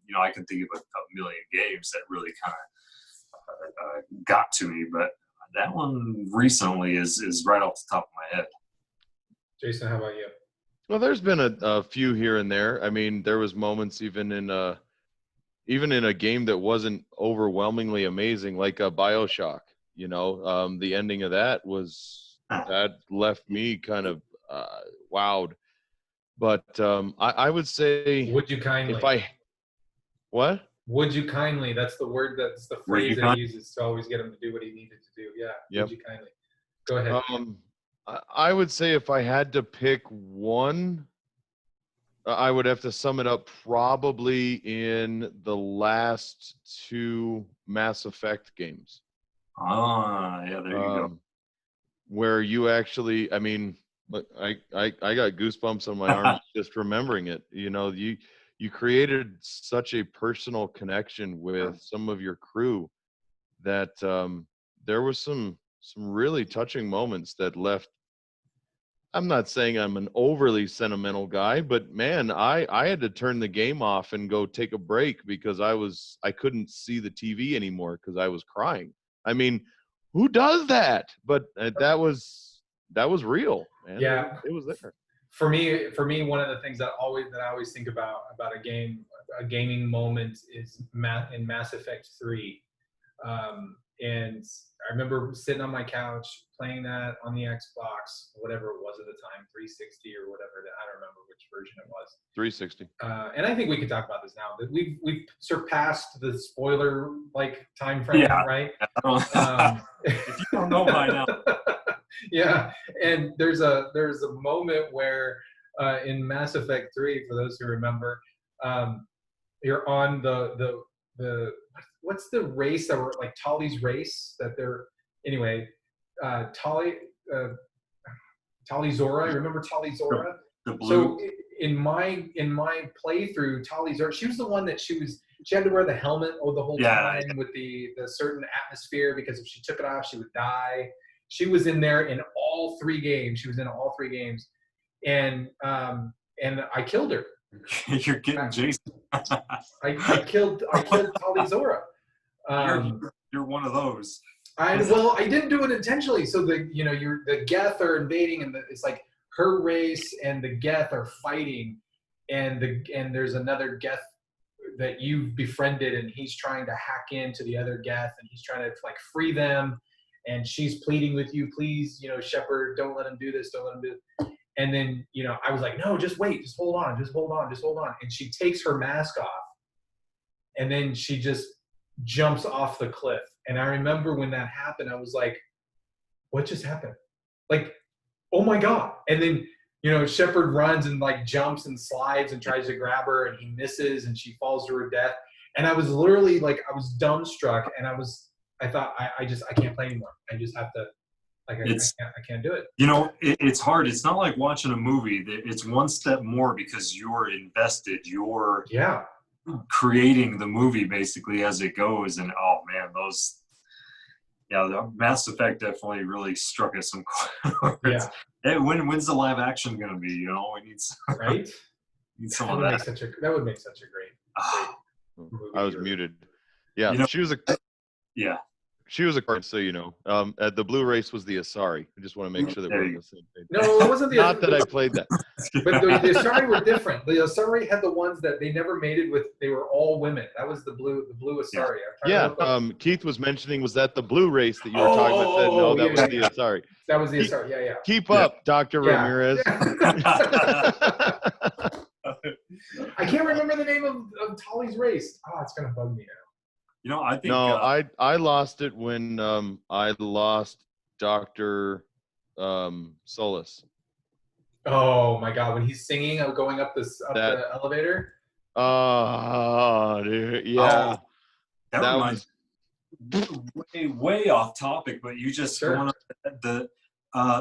You know, I can think of a million games that really kind of got to me, but that one recently is right off the top of my head. Jason, how about you? Well, there's been a few here and there. I mean, there was moments even in a game that wasn't overwhelmingly amazing, like a BioShock. You know, the ending of that left me kind of wowed. But I would say, Would you kindly? What? Would you kindly? That's the word. That's the phrase that he uses to always get him to do what he needed to do. Yeah. Yep. Would you kindly? Go ahead. I would say if I had to pick one, I would have to sum it up probably in the last 2 Mass Effect games. Yeah, there you go. Where you actually, I mean, I got goosebumps on my arms just remembering it. You know, you created such a personal connection with some of your crew that there was some really touching moments that left. I'm not saying I'm an overly sentimental guy, but man, I had to turn the game off and go take a break because I couldn't see the TV anymore because I was crying. I mean, who does that? But that was real, man. Yeah, it was there. For me, one of the things that I always think about a gaming moment is in Mass Effect 3. And I remember sitting on my couch playing that on the Xbox, whatever it was at the time, 360 or whatever. I don't remember which version it was. 360. And I think we can talk about this now. That we've surpassed the spoiler time frame, right? If you don't know by now. Yeah, and there's a moment where in Mass Effect 3, for those who remember, you're on the what's the race that were like Tali's race that they're anyway Tali Zora. Remember Tali Zora? The blue. So in my playthrough, Tali Zora, she was the one that she had to wear the helmet the whole time with the certain atmosphere, because if she took it off she would die. She was in there in all 3 games. She was in all 3 games, and I killed her. You're getting Jason. I killed Tali Zora. You're one of those. I didn't do it intentionally. So the Geth are invading, and it's like her race and the Geth are fighting, and there's another Geth that you've befriended, and he's trying to hack into the other Geth, and he's trying to free them, and she's pleading with you, please, Shepard, don't let him do this, don't let him do it. And then, I was like, no, just wait, just hold on. And she takes her mask off, and then she just jumps off the cliff. And I remember when that happened, I was like, what just happened? Oh my God. And then, Shepard runs and jumps and slides and tries to grab her, and he misses, and she falls to her death. And I was literally I was dumbstruck, and I thought, I can't play anymore. I just have to, I can't do it. It's hard. It's not like watching a movie. It's one step more because you're invested. You're creating the movie basically as it goes. And oh man, the Mass Effect definitely really struck us some chords. Yeah. Hey, when's the live action going to be? We need some, right? Need some of that. That would make such a great movie. I was muted. Yeah, she was a. Yeah. She was a card, so the blue race was the Asari. I just want to make sure that we're on the same page. No, it wasn't the Not that I played that. But the Asari were different. The Asari had the ones that they never mated with. They were all women. That was the blue Asari. Yeah. Keith was mentioning, was that the blue race that you were talking about? No, that was the Asari. That was the Asari. Yeah. Keep up, Dr. Ramirez. I can't remember the name of Tali's race. Oh, it's gonna bug me now. I think I lost it when I lost Dr. Solis. Oh my God! When he's singing, going up the elevator. Oh, dude, yeah. That reminds me, way off topic, but you just going up the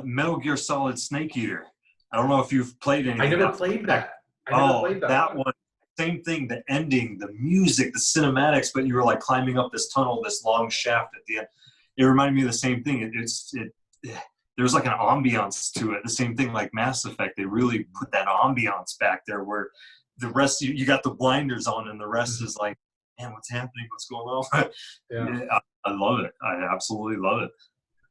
Metal Gear Solid Snake Eater. I don't know if you've played anything. I never played that. That one. Same thing, the ending, the music, the cinematics, but you were climbing up this tunnel, this long shaft at the end. It reminded me of the same thing. there's like an ambiance to it. The same thing like Mass Effect. They really put that ambiance back there where the rest you got the blinders on and the rest is like, man, what's happening? What's going on? Yeah. I love it. I absolutely love it.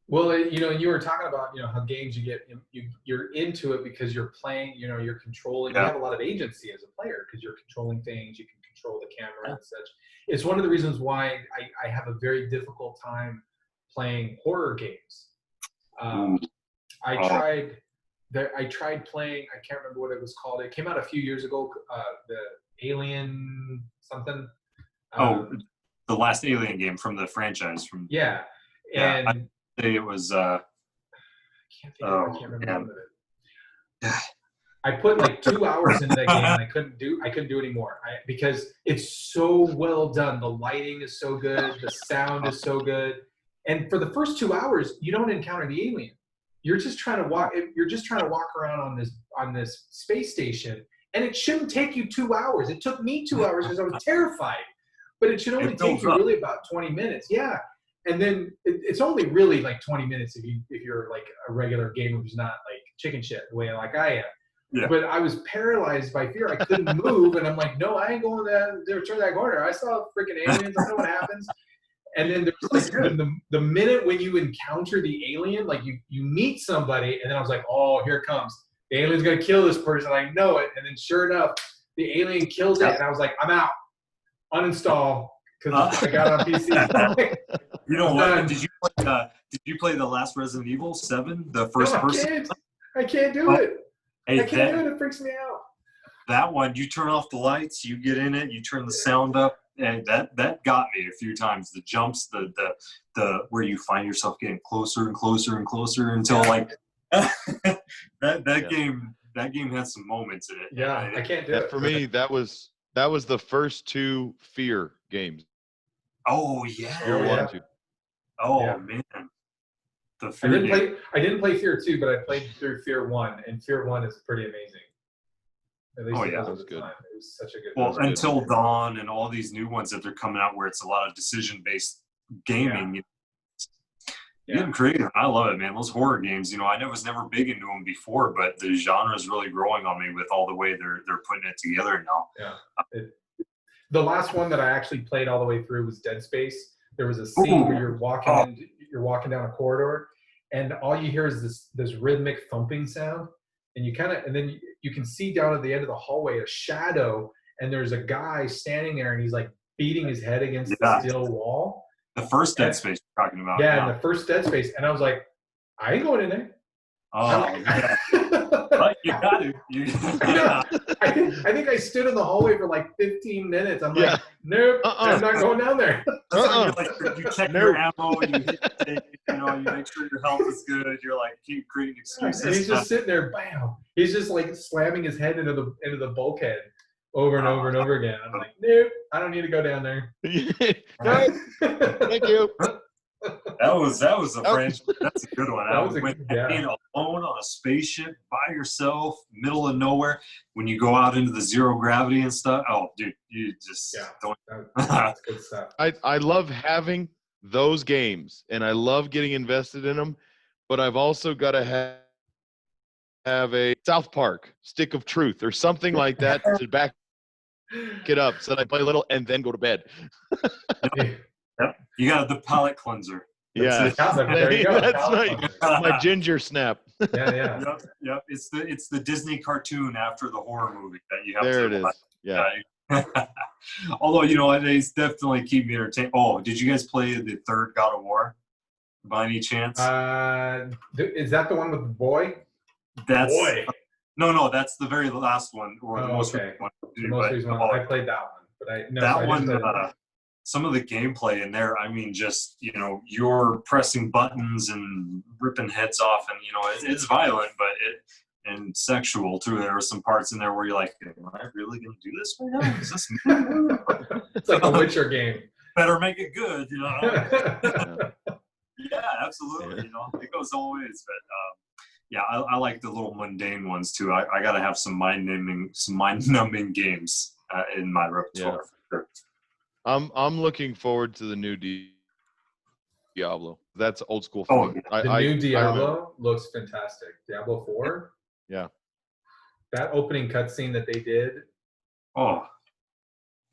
Well, you know, you were talking about, you know, how games you're into it because you're playing, you know, you're controlling. You have a lot of agency as a player because you're controlling things. You can control the camera and such. It's one of the reasons why I have a very difficult time playing horror games. I tried playing. I can't remember what it was called. It came out a few years ago. The Alien something. The last Alien game from the franchise. And I'd say it was. I can't remember the name of it. I put like 2 hours into that game and I couldn't do anymore because it's so well done. The lighting is so good. The sound is so good. And for the first 2 hours, you don't encounter the alien. You're just trying to walk. You're just trying to walk around on this space station, and it shouldn't take you 2 hours. It took me 2 hours because I was terrified. But it should only take you really about 20 minutes. Yeah. And then it's only really like 20 minutes if you're like a regular gamer who's not like chicken shit the way like I am. Yeah. But I was paralyzed by fear. I couldn't move, and I'm like, no, I ain't going to turn that corner. I saw freaking aliens. I know what happens. And then there's like the minute when you encounter the alien, like you meet somebody, and then I was like, oh, here it comes. The alien's gonna kill this person. I know it. And then sure enough, the alien kills it, and I was like, I'm out. Uninstall because I got on PC. You know what? Did you play the last Resident Evil 7, the first person? I can't do it. Hey, I can't do it. It freaks me out. That one, you turn off the lights, you get in it, you turn the sound up, and that got me a few times. The jumps, the where you find yourself getting closer and closer and closer until like that game has some moments in it. Yeah, I can't do it. For me, that was the first 2 Fear games. Oh yeah. Fear 1 and 2. Oh yeah. Man. I didn't play Fear 2, but I played through Fear 1, and Fear 1 is pretty amazing. At least that was good. Time. It was such a good. Well, Until Dawn and all these new ones that they're coming out where it's a lot of decision-based gaming. Getting creative. I love it, man. Those horror games, you know, I was never big into them before, but the genre is really growing on me with all the way they're putting it together now. Yeah. The last one that I actually played all the way through was Dead Space. There was a scene where you're walking down a corridor, and all you hear is this rhythmic thumping sound, and then you can see down at the end of the hallway a shadow, and there's a guy standing there, and he's like beating his head against the steel wall. The first Dead Space you're talking about. Yeah, and the first Dead Space, and I was like, I ain't going in there. Oh, yeah. But you got to. I think I stood in the hallway for like 15 minutes. I'm like, nope, I'm not going down there. You check your ammo, you hit the tape, you make sure your health is good. You're like, keep creating excuses. And he's just sitting there, bam. He's just like slamming his head into the bulkhead over and over and over again. I'm like, nope, I don't need to go down there. Thank you. That was a franchise. That's a good one. Being alone on a spaceship by yourself, middle of nowhere, when you go out into the zero gravity and stuff. Oh, dude, you just don't. That's good stuff. I love having those games, and I love getting invested in them, but I've also got to have a South Park Stick of Truth or something like that to back it up so that I play a little and then go to bed. Yep. You got the palate cleanser. Yeah, there you go. That's my ginger snap. Yeah. Yep. It's the Disney cartoon after the horror movie that you have. There it is. Yeah. Although they definitely keep me entertained. Oh, did you guys play the third God of War by any chance? Is that the one with the boy? That's boy. No, that's the very last one or the most recent one. The most recent one. I played that one, but some of the gameplay in there, I mean, just, you're pressing buttons and ripping heads off, and, it's violent, and sexual, too. There were some parts in there where you're like, am I really going to do this right now? Is this me? It's like a Witcher game. Better make it good, Yeah, absolutely. It goes always, but, I like the little mundane ones, too. I got to have some mind-numbing games in my repertoire. Yeah. I'm looking forward to the new Diablo. That's old school. Oh, I, The I- new I remember. Diablo looks fantastic. Diablo 4. Yeah. That opening cutscene that they did. Oh,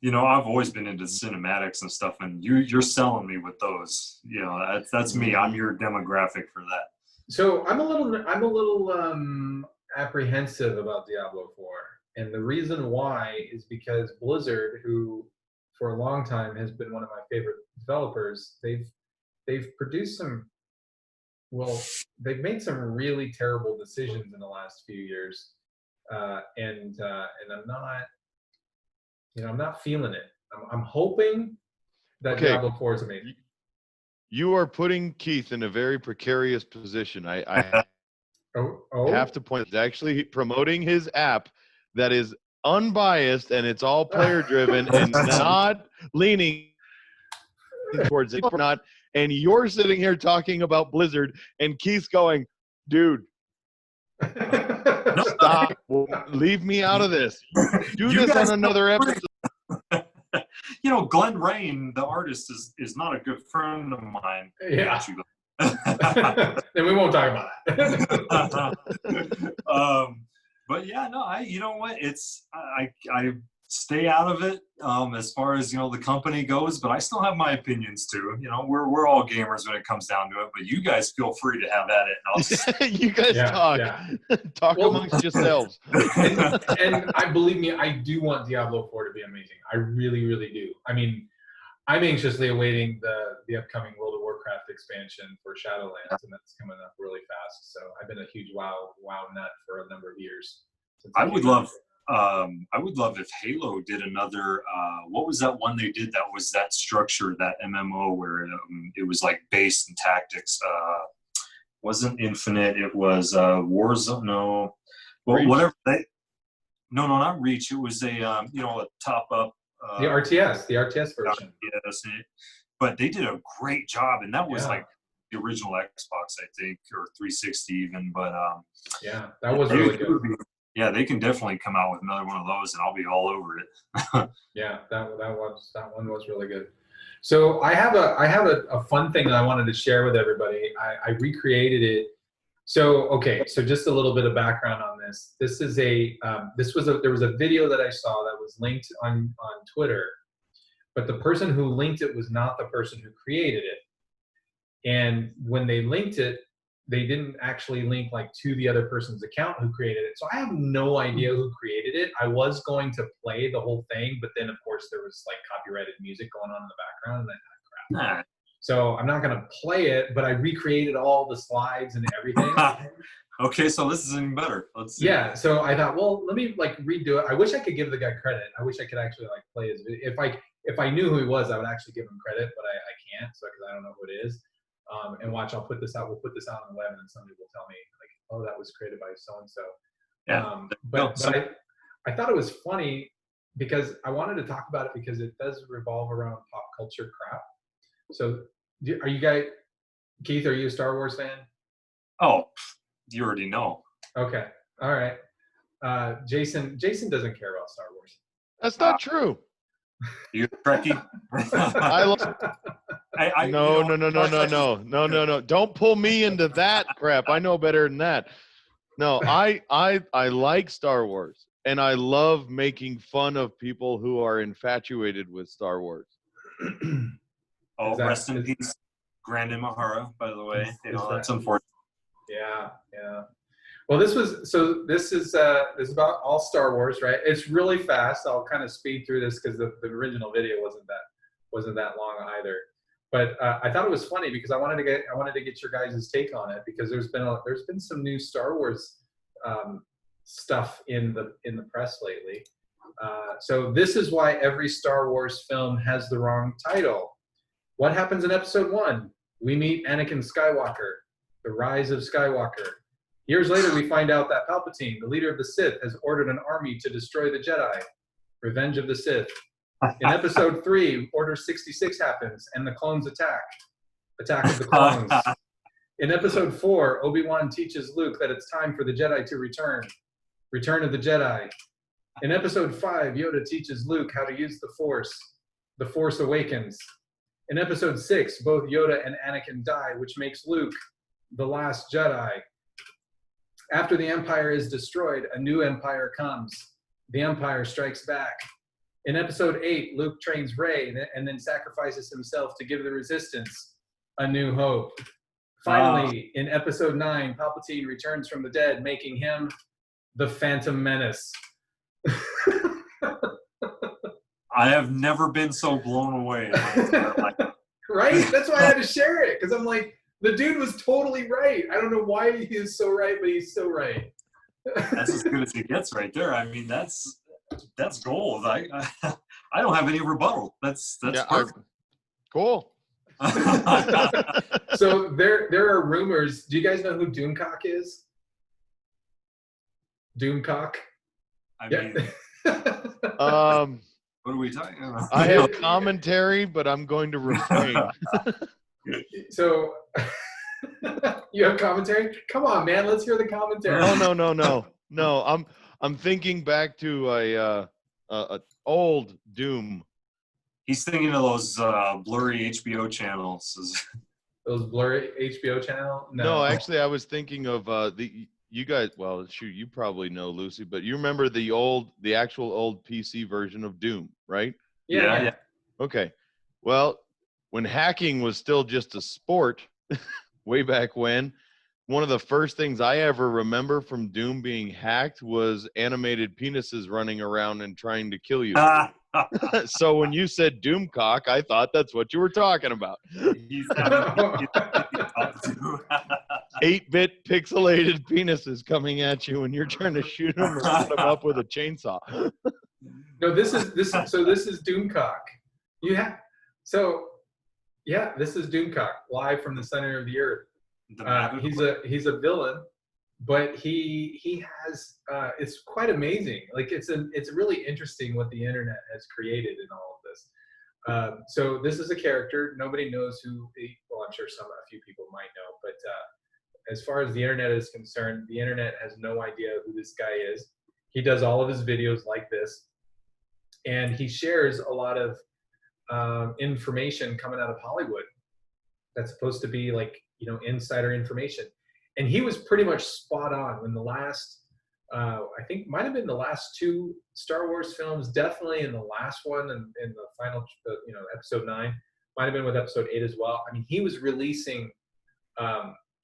you know, I've always been into cinematics and stuff, and you're selling me with those. You know, that's me. I'm your demographic for that. So I'm a little apprehensive about Diablo 4, and the reason why is because Blizzard, who for a long time has been one of my favorite developers, they've produced some, well, they've made some really terrible decisions in the last few years, and I'm not feeling it. I'm hoping that Okay. Diablo 4 is amazing. You are putting Keith in a very precarious position. I Oh, have to point. He's actually promoting his app that is unbiased and it's all player driven and not leaning towards it or not. And you're sitting here talking about Blizzard, and Keith's going, dude, stop. Leave me out of this. Do You this guys on another episode. You know, Glenn Rain, the artist, is not a good friend of mine. Yeah. Then we won't talk about that. But yeah, no, you know what? I stay out of it as far as, you know, the company goes, but I still have my opinions too. You know, we're all gamers when it comes down to it, but you guys feel free to have at it. And I'll just... You guys talk. Yeah. Talk amongst yourselves. And I believe me, I do want Diablo 4 to be amazing. I really, really do. I mean, I'm anxiously awaiting the upcoming World of Warcraft expansion for Shadowlands, and that's coming up really fast. So I've been a huge WoW nut for a number of years. I would love if Halo did another. What was that one they did? That was that structure, that MMO where it was like base and tactics. Wasn't Infinite. It was Warzone. No, well, Reach. whatever. No, not Reach. It was a a top up. The RTS version. Yes, but they did a great job, and that was Yeah. like the original Xbox, I think, or 360 even. But Yeah, that was really good. Yeah, they can definitely come out with another one of those, and I'll be all over it. Yeah, that one was really good. So I have a fun thing that I wanted to share with everybody. I recreated it. So just a little bit of background on this. This is there was a video that I saw that was linked on Twitter, but the person who linked it was not the person who created it. And when they linked it, they didn't actually link like to the other person's account who created it. So I have no idea who created it. I was going to play the whole thing, but then of course there was like copyrighted music going on in the background, and I thought, crap. So I'm not gonna play it, but I recreated all the slides and everything. Okay, so this is even better. Let's see. Yeah, so I thought, well, let me like redo it. I wish I could give the guy credit. I wish I could actually like play his video. If I knew who he was, I would actually give him credit, but I can't, so because I don't know who it is. And watch, I'll put this out. We'll put this out on the web, and then somebody will tell me like, oh, that was created by so and so. Yeah. But I thought it was funny because I wanted to talk about it because it does revolve around pop culture crap. So, are you guys, Keith? Are you a Star Wars fan? Oh, you already know. Okay, all right. Jason doesn't care about Star Wars. That's not true. You a Trekkie? I love. No. Don't pull me into that crap. I know better than that. No, I like Star Wars, and I love making fun of people who are infatuated with Star Wars. Oh, rest in peace, Grand Imahara, by the way. That's unfortunate. Yeah. Well, this is about all Star Wars, right? It's really fast. I'll kind of speed through this because the original video wasn't that long either. But I thought it was funny because I wanted to get your guys' take on it, because there's been some new Star Wars stuff in the press lately. So this is why every Star Wars film has the wrong title. What happens in Episode 1? We meet Anakin Skywalker, the rise of Skywalker. Years later, we find out that Palpatine, the leader of the Sith, has ordered an army to destroy the Jedi. Revenge of the Sith. In Episode 3, Order 66 happens, and the clones attack. Attack of the Clones. In Episode 4, Obi-Wan teaches Luke that it's time for the Jedi to return. Return of the Jedi. In Episode 5, Yoda teaches Luke how to use the Force. The Force Awakens. In episode 6, both Yoda and Anakin die, which makes Luke the last Jedi. After the Empire is destroyed, a new Empire comes. The Empire strikes back. In episode 8, Luke trains Rey and then sacrifices himself to give the Resistance a new hope. Finally, in episode 9, Palpatine returns from the dead, making him the Phantom Menace. I have never been so blown away. Right? That's why I had to share it, because I'm like, the dude was totally right. I don't know why he is so right, but he's so right. That's as good as it gets right there. I mean, that's gold. I don't have any rebuttal. That's perfect. Cool. So there are rumors. Do you guys know who Doomcock is? Doomcock? I Yeah. mean, what are we talking about? I have commentary, but I'm going to refrain. So you have commentary? Come on, man. Let's hear the commentary. No. I'm thinking back to a old Doom. He's thinking of those blurry HBO channels. Those blurry HBO channel? No, actually, I was thinking of you guys. Well, shoot, you probably know, Lucy, but you remember the actual old PC version of Doom, right? Yeah. Okay. Well, when hacking was still just a sport, way back when, one of the first things I ever remember from Doom being hacked was animated penises running around and trying to kill you. So when you said Doomcock, I thought that's what you were talking about. 8-bit pixelated penises coming at you when you're trying to shoot them or cut them up with a chainsaw. No, this is Doomcock. This is Doomcock, live from the center of the earth. He's a villain, but he has it's quite amazing. Like it's really interesting what the internet has created in all of this. So this is a character. Nobody knows who. Well, I'm sure a few people might know, but as far as the internet is concerned, the internet has no idea who this guy is. He does all of his videos like this, and he shares a lot of information coming out of Hollywood that's supposed to be like, insider information. And he was pretty much spot on when the last, I think might have been the last 2 Star Wars films, definitely in the last one and in the final, episode 9, might have been with episode 8 as well. I mean, he was releasing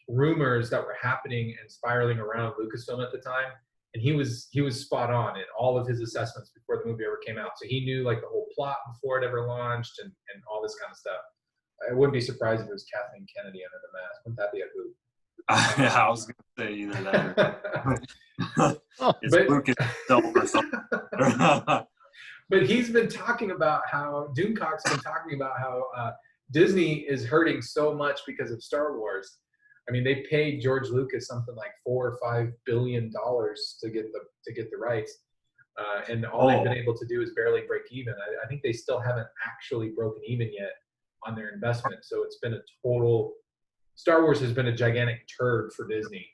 rumors that were happening and spiraling around Lucasfilm at the time. And he was spot on in all of his assessments before the movie ever came out. So he knew like the whole plot before it ever launched and all this kind of stuff. I wouldn't be surprised if it was Kathleen Kennedy under the mask. Wouldn't that be a hoot? Yeah, I was going to say either that or it's Lucas himself or something. But he's been talking about how Doomcock's been talking about how Disney is hurting so much because of Star Wars. I mean, they paid George Lucas something like $4 or $5 billion to get the rights, and all they've been able to do is barely break even. I think they still haven't actually broken even yet on their investment. So it's been a total. Star Wars has been a gigantic turd for Disney,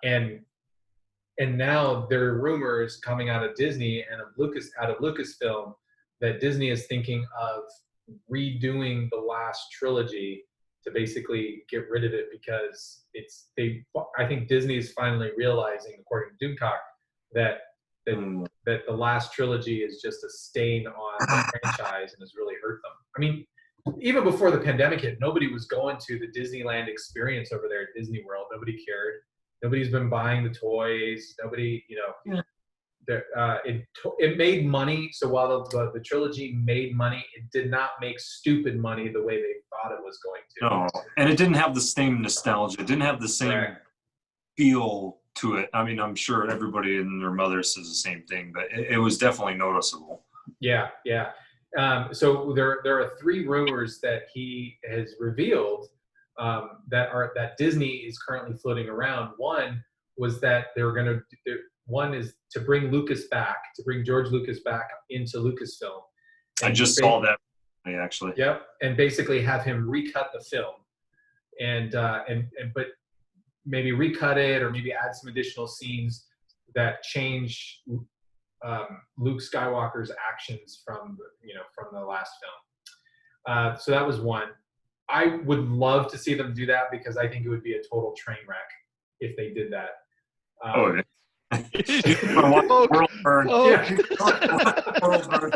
and now there are rumors coming out of Disney and out of Lucasfilm that Disney is thinking of redoing the last trilogy to basically get rid of it because I think Disney is finally realizing, according to Doomcock, that the last trilogy is just a stain on the franchise and has really hurt them. I mean, even before the pandemic hit, nobody was going to the Disneyland experience over there at Disney World. Nobody cared. Nobody's been buying the toys. Nobody, it made money. So while the trilogy made money, it did not make stupid money the way they thought it was going to. No, and it didn't have the same nostalgia. It didn't have the same feel to it. I mean, I'm sure everybody and their mother says the same thing, but it was definitely noticeable. Yeah. So there are 3 rumors that he has revealed that Disney is currently floating around. One was that one is to bring George Lucas back into Lucasfilm. I just saw that actually. Yep, and basically have him recut the film, but maybe recut it or maybe add some additional scenes that change Luke Skywalker's actions from the last film. So that was one. I would love to see them do that because I think it would be a total train wreck if they did that. Oh, yeah. Poke, World burn. poke. World burn.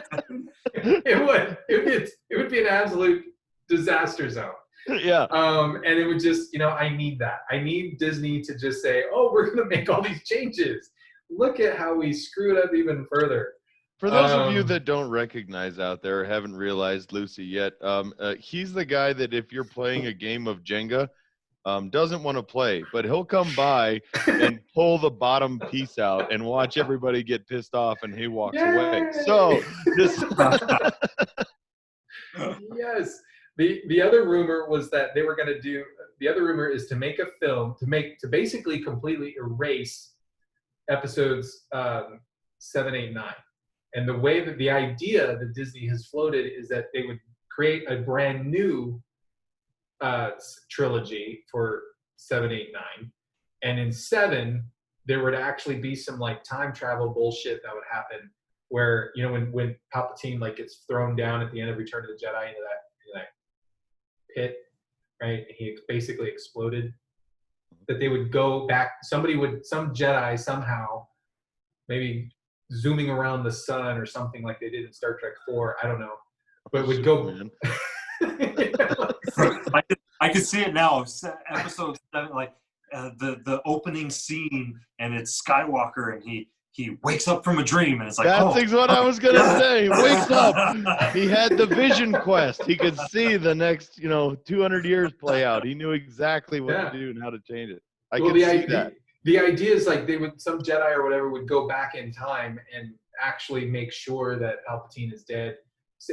It would be an absolute disaster zone. Yeah. And it would just, I need that. I need Disney to just say, oh, we're going to make all these changes. Look at how we screwed up even further. For those of you that don't recognize out there or haven't realized Lucy yet, he's the guy that if you're playing a game of Jenga, doesn't want to play, but he'll come by and pull the bottom piece out and watch everybody get pissed off, and he walks away. So this. Yes. The other rumor was that they were going to do. The other rumor is to make a film to basically completely erase episodes 7, 8, 9. And the way that the idea that Disney has floated is that they would create a brand new trilogy for 7, 8, 9, and in 7 there would actually be some like time travel bullshit that would happen where when Palpatine like gets thrown down at the end of Return of the Jedi into that pit, right? He basically exploded. That they would go back. Some Jedi somehow, maybe zooming around the sun or something like they did in Star Trek 4. I don't know, but would go. I could see it now. Episode 7, like the opening scene, and it's Skywalker, and he wakes up from a dream, and it's like that's what I was gonna say. Wakes up. He had the vision quest. He could see the next 200 years play out. He knew exactly what to do and how to change it. I could see that. The idea is like some Jedi or whatever would go back in time and actually make sure that Palpatine is dead,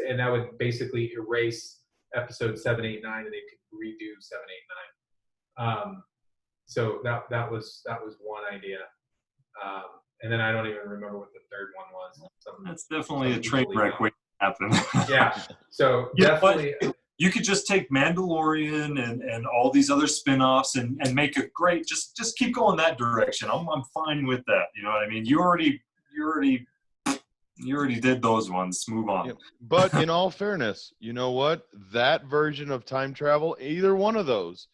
and that would basically erase episode 7, 8, 9, and they could redo 7, 8, 9. So that was one idea. And then I don't even remember what the third one was. That's definitely a train wreck waiting to happen. Yeah. So definitely. You could just take Mandalorian and all these other spin-offs and make a great, just keep going that direction. I'm fine with that. You know what I mean? You already did those ones. Move on. Yeah. But in all fairness, you know what? That version of time travel, either one of those,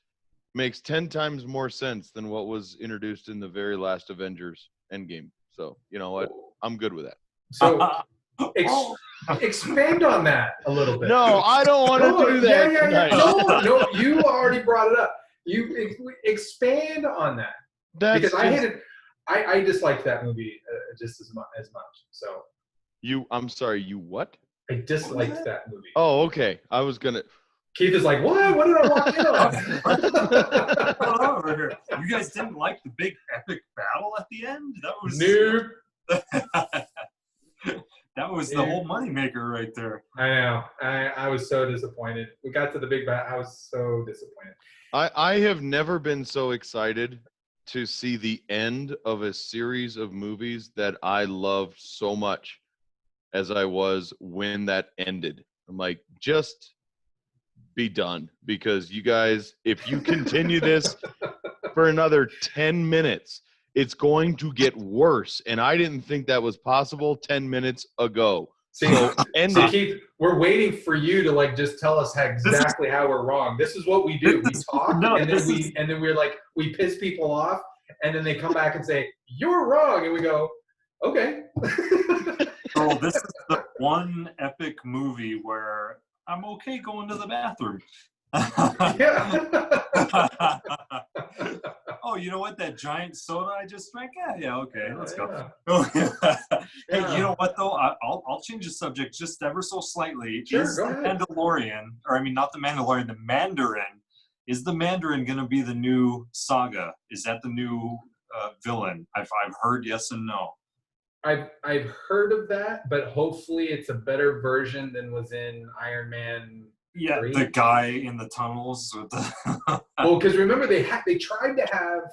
makes 10 times more sense than what was introduced in the very last Avengers Endgame. So, you know what? I'm good with that. So expand on that a little bit. No, I don't want to do that tonight. No, you already brought it up. You expand on that. Because I hated. I disliked that movie just as much. So. I'm sorry. You what? I disliked that movie. Oh, okay. I was gonna. Keith is like, what? What did I walk in on? Over here. You guys didn't like the big epic battle at the end? That was that was the whole moneymaker right there. I know. I was so disappointed. We got to the big battle. I was so disappointed. I have never been so excited to see the end of a series of movies that I loved so much as I was when that ended. I'm like, just be done, because you guys, if you continue this for another 10 minutes, it's going to get worse. And I didn't think that was possible 10 minutes ago. So Keith, we're waiting for you to like just tell us exactly how we're wrong. This is what we do. We talk and then we're like, we piss people off, and then they come back and say, you're wrong, and we go, okay. So this is the one epic movie where I'm okay going to the bathroom. Oh, you know what? That giant soda I just drank? Yeah, okay, let's go. Hey, you know what, though? I'll change the subject just ever so slightly. Sure, is the Mandalorian, or I mean, not the Mandalorian, the Mandarin. Is the Mandarin going to be the new Saga? Is that the new villain? I've heard yes and no. I've heard of that, but hopefully it's a better version than was in Iron Man 3. The guy in the tunnels with the Well, because remember they tried to have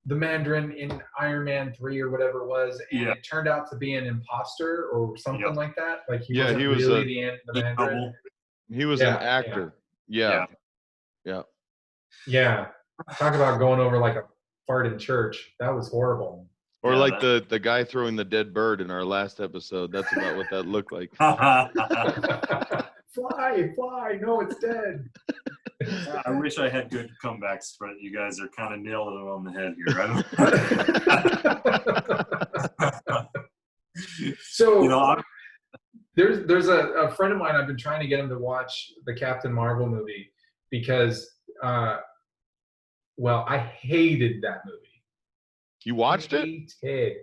the Mandarin in Iron Man 3 or whatever it was, and it turned out to be an imposter or something like that. Like he wasn't really the Mandarin. He was an actor. Yeah. Talk about going over like a fart in church. That was horrible. Or like the guy throwing the dead bird in our last episode. That's about what that looked like. Fly, fly. No, it's dead. I wish I had good comebacks, but you guys are kind of nailing it on the head here. So, you know, there's a friend of mine. I've been trying to get him to watch the Captain Marvel movie because, well, I hated that movie. You watched it? Hated.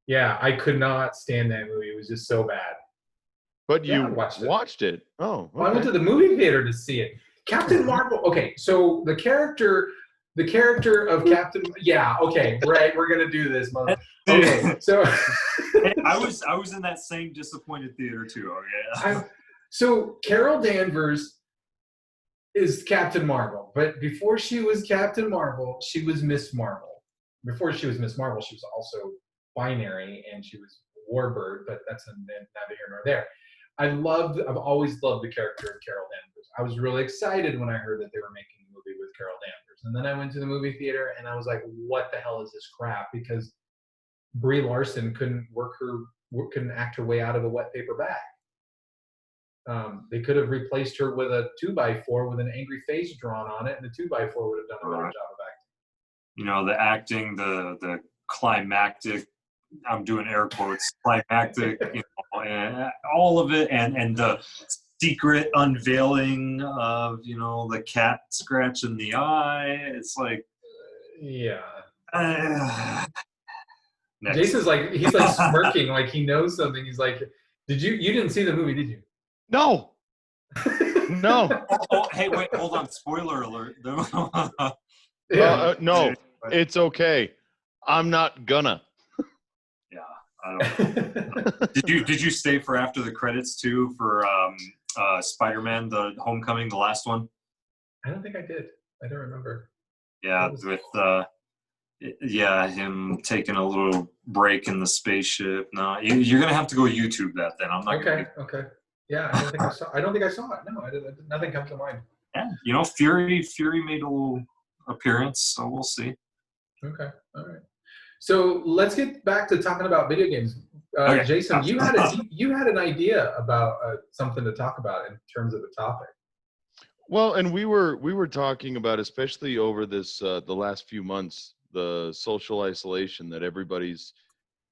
Yeah, I could not stand that movie. It was just so bad. But Yeah, you I watched it. watched it. Oh, okay. Well, I went to the movie theater to see it. Captain Marvel. Okay, so the character of Captain. Yeah. Okay. Right. We're gonna do this, mother. Okay. So. I was in that same disappointed theater too. Okay. So Carol Danvers is Captain Marvel, but before she was Captain Marvel, she was Miss Marvel. Before she was Miss Marvel, she was also binary, and she was Warbird, but that's neither here nor there. I've always loved the character of Carol Danvers. I was really excited when I heard that they were making a movie with Carol Danvers. And then I went to the movie theater and I was like, what the hell is this crap? Because Brie Larson couldn't act her way out of a wet paper bag. They could have replaced her with a 2x4 with an angry face drawn on it, and the 2x4 would have done a better job of acting. You know, the acting, the climactic, I'm doing air quotes, climactic, you know, and all of it, and the secret unveiling of, you know, the cat scratching the eye. It's like, yeah. Next. He's like smirking, like he knows something. He's like, you didn't see the movie, did you? No. No. Oh, hey, wait, hold on. Spoiler alert. No, it's okay. I'm not gonna. Yeah, I don't know. Did you stay for after the credits too for Spider-Man: The Homecoming, the last one? I don't think I did. I don't remember. Yeah, with him taking a little break in the spaceship. No, you're gonna have to go YouTube that then. I'm not. Okay. Yeah, I don't think I saw it. No, nothing comes to mind. Yeah, you know, Fury made a little appearance, so we'll see. Okay, all right. So let's get back to talking about video games. Okay. Jason, you had an idea about something to talk about in terms of the topic. Well, and we were talking about, especially over this the last few months, the social isolation that everybody's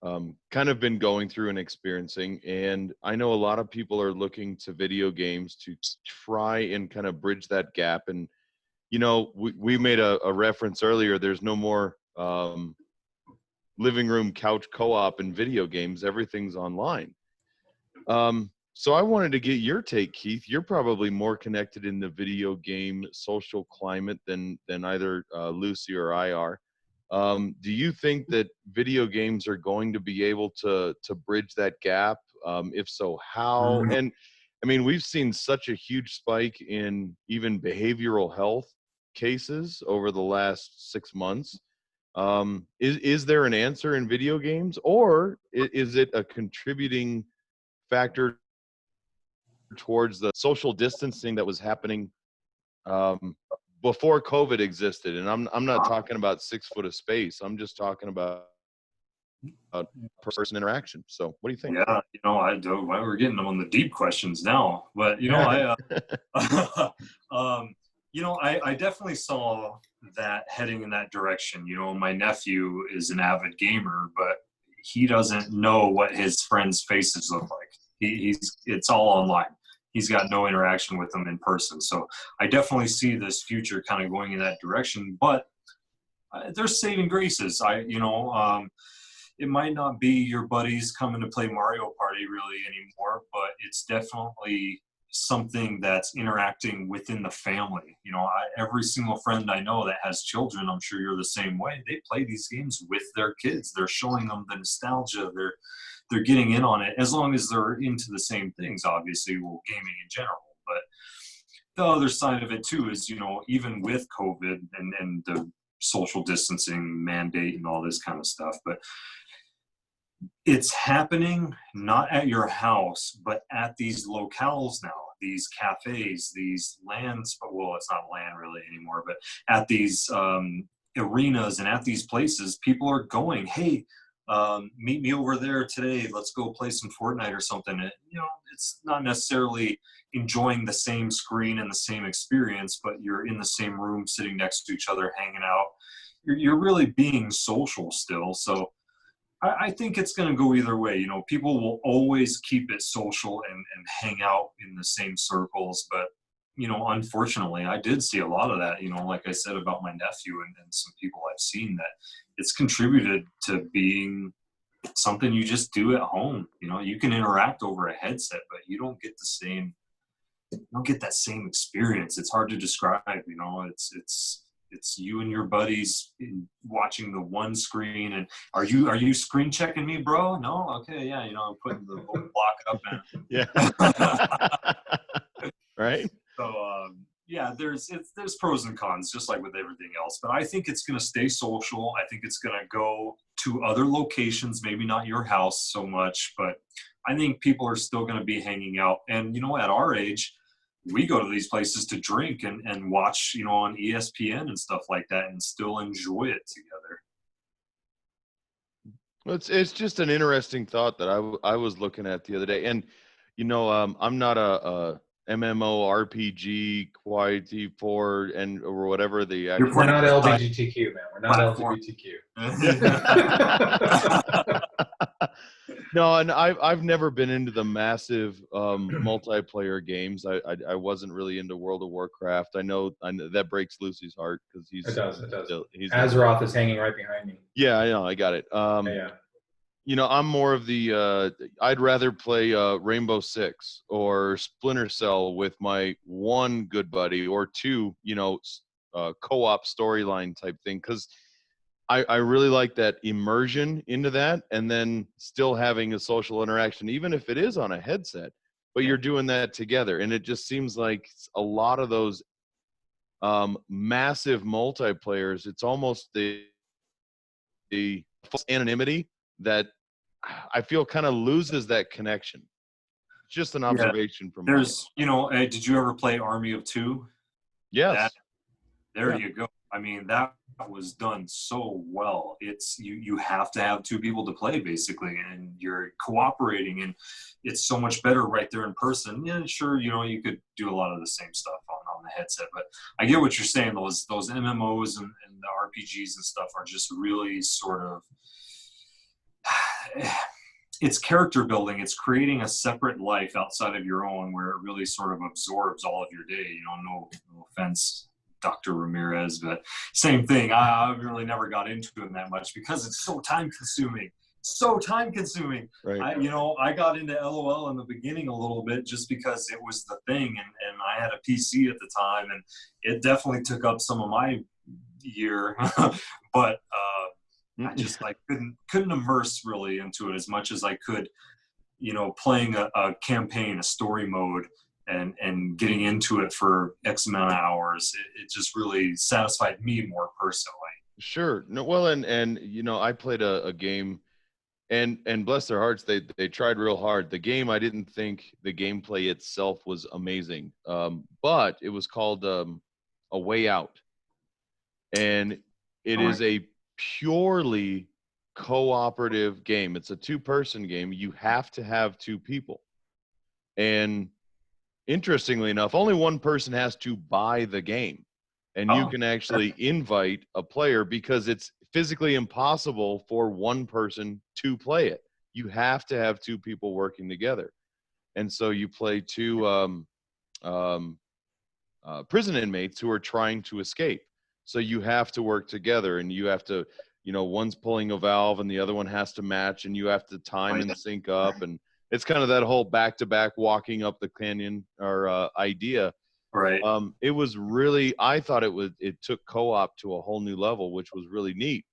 kind of been going through and experiencing. And I know a lot of people are looking to video games to try and kind of bridge that gap. And, you know, we made a reference earlier. There's no more living room couch co-op and video games. Everything's online. So I wanted to get your take, Keith. You're probably more connected in the video game social climate than either Lucy or I are. Do you think that video games are going to be able to bridge that gap? If so, how? And I mean, we've seen such a huge spike in even behavioral health cases over the last 6 months. Is there an answer in video games, or is it a contributing factor towards the social distancing that was happening before COVID existed? And I'm not talking about 6 foot of space. I'm just talking about person interaction. So what do you think? Yeah, you know, we're getting them on the deep questions now, but you know, I definitely saw that heading in that direction. You know, my nephew is an avid gamer, but he doesn't know what his friends' faces look like. It's all online. He's got no interaction with them in person. So I definitely see this future kind of going in that direction, but there's saving graces. It might not be your buddies coming to play Mario Party really anymore, but it's definitely something that's interacting within the family. You know, every single friend I know that has children, I'm sure you're the same way. They play these games with their kids. They're showing them the nostalgia. They're getting in on it, as long as they're into the same things, obviously, well, gaming in general. But the other side of it too is, you know, even with COVID and the social distancing mandate and all this kind of stuff, but it's happening not at your house, but at these locales now, these cafes, these lands, well, it's not land really anymore, but at these arenas and at these places, people are going, hey, meet me over there today. Let's go play some Fortnite or something. It's not necessarily enjoying the same screen and the same experience, but you're in the same room, sitting next to each other, hanging out. You're really being social still. So I think it's going to go either way. People will always keep it social and hang out in the same circles. But, unfortunately, I did see a lot of that, like I said about my nephew and some people I've seen, that it's contributed to being something you just do at home. You can interact over a headset, but you don't get that same experience. It's hard to describe. It's you and your buddies watching the one screen. And are you screen checking me, bro? No, okay, yeah. I'm putting the whole block up and yeah. Right. So yeah, there's pros and cons, just like with everything else. But I think it's going to stay social. I think it's going to go to other locations, maybe not your house so much, but I think people are still going to be hanging out. And at our age, we go to these places to drink and watch, on ESPN and stuff like that, and still enjoy it together. Well, it's just an interesting thought that I was looking at the other day. And, I'm not a MMORPG quality for or whatever the actual. We're not LGBTQ, man. We're not LGBTQ. No, and I've never been into the massive multiplayer games. I wasn't really into World of Warcraft. I know that breaks Lucy's heart because It does. He's Azeroth is hanging right behind me. Yeah, I know. I got it. Yeah. I'm more of the I'd rather play Rainbow Six or Splinter Cell with my one good buddy, or two, co-op storyline type thing, because I really like that immersion into that, and then still having a social interaction, even if it is on a headset, but you're doing that together. And it just seems like a lot of those massive multiplayers, it's almost the false anonymity that I feel kind of loses that connection. Just an observation from there's, did you ever play Army of Two? Yes. There you go. I mean, that was done so well. It's you have to have two people to play, basically, and you're cooperating, and it's so much better right there in person. Yeah, sure, you could do a lot of the same stuff on the headset, but I get what you're saying. Those MMOs and the RPGs and stuff are just really sort of it's character building. It's creating a separate life outside of your own, where it really sort of absorbs all of your day. No offense, Dr. Ramirez, but same thing. I really never got into it that much because it's so time consuming. Right. I got into LOL in the beginning a little bit just because it was the thing, and I had a PC at the time, and it definitely took up some of my year. But I just couldn't immerse really into it as much as I could, playing a campaign, a story mode, and getting into it for X amount of hours. It just really satisfied me more personally. Sure. No, well, and I played a game, and bless their hearts, they tried real hard. The game, I didn't think the gameplay itself was amazing, but it was called A Way Out, and it is a purely cooperative game. It's a two-person game. You have to have two people, and interestingly enough, only one person has to buy the game, and you can actually invite a player because it's physically impossible for one person to play it. You have to have two people working together. And so you play two prison inmates who are trying to escape. So you have to work together, and you have to, one's pulling a valve and the other one has to match, and you have to time and sync up. And it's kind of that whole back-to-back walking up the canyon or idea. Right. It was really, I thought it took co-op to a whole new level, which was really neat.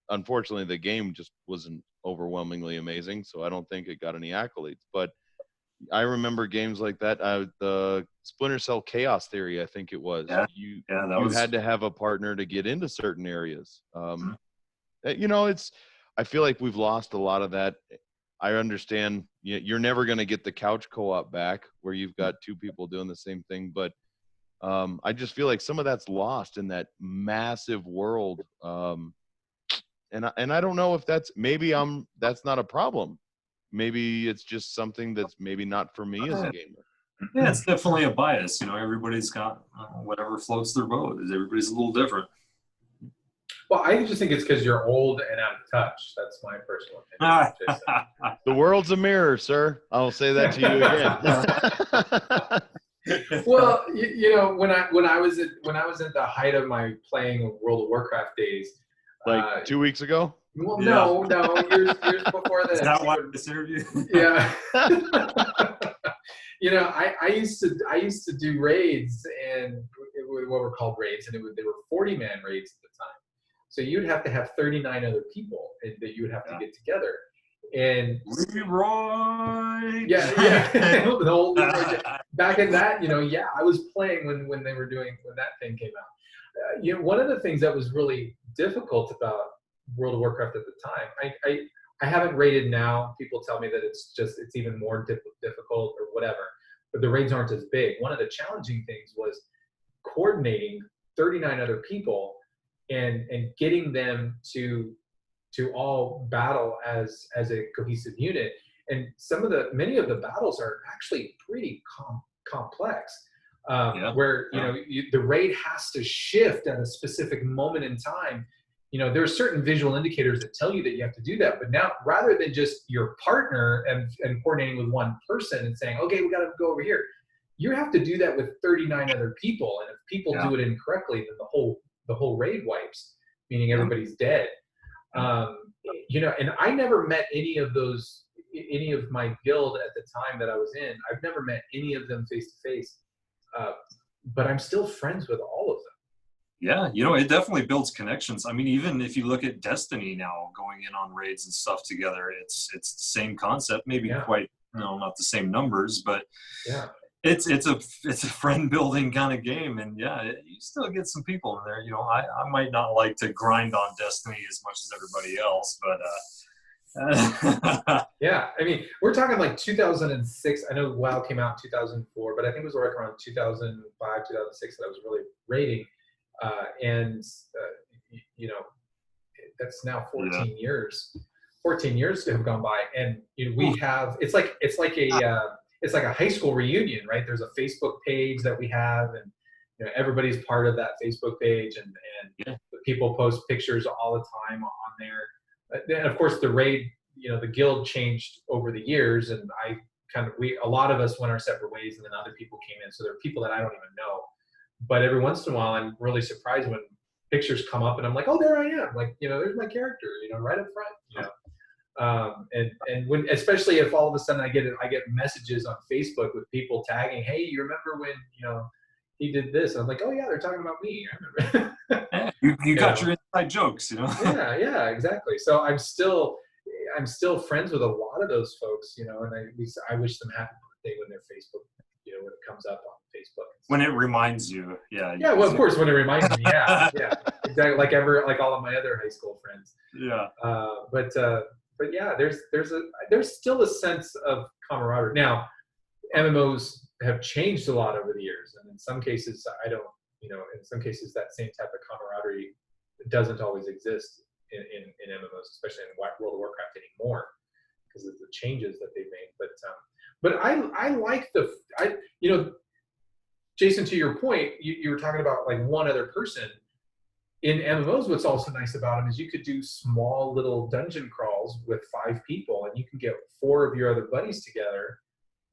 Unfortunately, the game just wasn't overwhelmingly amazing, so I don't think it got any accolades. But I remember games like that. The Splinter Cell Chaos Theory, I think it was. You had to have a partner to get into certain areas. I feel like we've lost a lot of that. I understand you're never going to get the couch co-op back where you've got two people doing the same thing, but I just feel like some of that's lost in that massive world. and I don't know if that's not a problem. Maybe it's just something that's maybe not for me as a gamer. Yeah, it's definitely a bias. Everybody's got whatever floats their boat. Everybody's a little different. Well, I just think it's because you're old and out of touch. That's my personal opinion. The world's a mirror, sir. I'll say that to you again. Well, when I was at the height of my playing World of Warcraft days, like 2 weeks ago. Well, no, years before that. Is that why this interview? Yeah. I used to do raids, and what were called raids, and they were 40-man raids at the time. So you'd have to have 39 other people that you would have to get together. And Leroy. Yeah. The old Leroy. Back in that, I was playing when that thing came out. One of the things that was really difficult about World of Warcraft at the time, I haven't raided now. People tell me that it's even more difficult or whatever, but the raids aren't as big. One of the challenging things was coordinating 39 other people and getting them to all battle as a cohesive unit. And many of the battles are actually pretty complex, where the raid has to shift at a specific moment in time. There are certain visual indicators that tell you that you have to do that. But now, rather than just your partner and coordinating with one person and saying, okay, we got to go over here, you have to do that with 39 other people. And if people do it incorrectly, then the whole raid wipes, meaning everybody's dead. And I never met any of my guild at the time that I was in. I've never met any of them face to face, but I'm still friends with all of them. Yeah, it definitely builds connections. I mean, even if you look at Destiny now, going in on raids and stuff together, it's the same concept, maybe quite, not the same numbers, but yeah, it's a friend building kind of game. And you still get some people in there. I might not like to grind on Destiny as much as everybody else, but yeah, I mean, we're talking like 2006. I know WoW came out in 2004, but I think it was right around 2005, 2006 that I was really raiding. That's now 14 years. 14 years have gone by, and we have. It's like a high school reunion, right? There's a Facebook page that we have, and everybody's part of that Facebook page, and the people post pictures all the time on there. And of course, the raid, the guild changed over the years, and a lot of us went our separate ways, and then other people came in. So there are people that I don't even know. But every once in a while, I'm really surprised when pictures come up, and I'm like, oh, there I am. Like, there's my character, right up front, and when, especially if all of a sudden I get messages on Facebook with people tagging, hey, you remember when, he did this? And I'm like, oh yeah, they're talking about me. I remember. you got your inside jokes, Yeah, exactly. So I'm still friends with a lot of those folks, and I wish them happy birthday when their Facebook, when it comes up on Facebook. When it reminds you, yeah. Well, of course, when it reminds me, yeah, exactly. Like all of my other high school friends. Yeah. But yeah, there's still a sense of camaraderie. Now, MMOs have changed a lot over the years, and in some cases, in some cases that same type of camaraderie doesn't always exist in MMOs, especially in World of Warcraft anymore, because of the changes that they've made. But I like Jason, to your point, you were talking about like one other person. In MMOs, what's also nice about them is you could do small little dungeon crawls with 5 people, and you can get 4 of your other buddies together.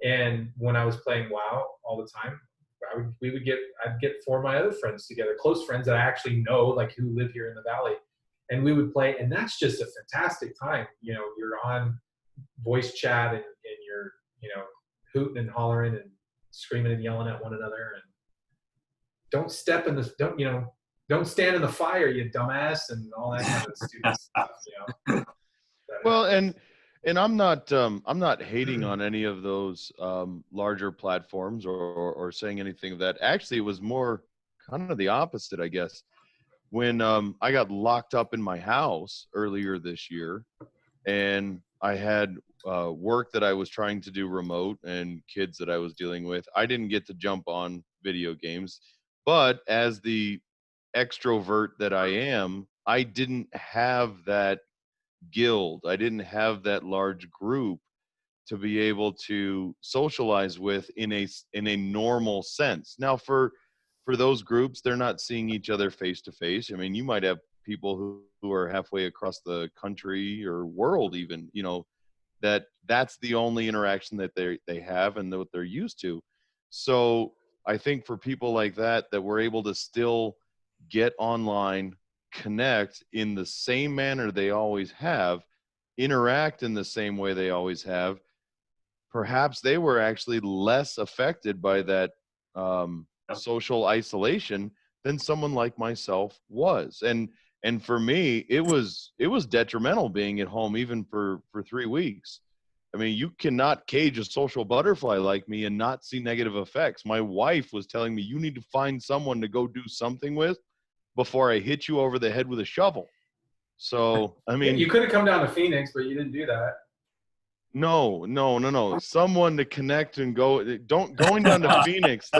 And when I was playing WoW all the time, I'd get 4 of my other friends together, close friends that I actually know, like who live here in the Valley, and we would play. And that's just a fantastic time. You're on voice chat, and you're hooting and hollering and screaming and yelling at one another, and don't stand in the fire, you dumbass, and all that kind of stupid stuff. Well, and I'm not hating on any of those larger platforms or saying anything of that. Actually, it was more kind of the opposite, I guess. When I got locked up in my house earlier this year, and I had work that I was trying to do remote and kids that I was dealing with, I didn't get to jump on video games. But as the extrovert that I am, I didn't have that guild. I didn't have that large group to be able to socialize with in a normal sense. Now for those groups, they're not seeing each other face to face. I mean, you might have people who are halfway across the country or world even, you know, that's the only interaction that they have and what they're used to. So I think for people like that we're able to still get online, connect in the same manner they always have, interact in the same way they always have, perhaps they were actually less affected by that social isolation than someone like myself was. And for me, it was detrimental being at home even for 3 weeks. I mean, you cannot cage a social butterfly like me and not see negative effects. My wife was telling me, you need to find someone to go do something with before I hit you over the head with a shovel. So, I mean, you could have come down to Phoenix, but you didn't do that. No. Someone to connect and go. Going down to Phoenix.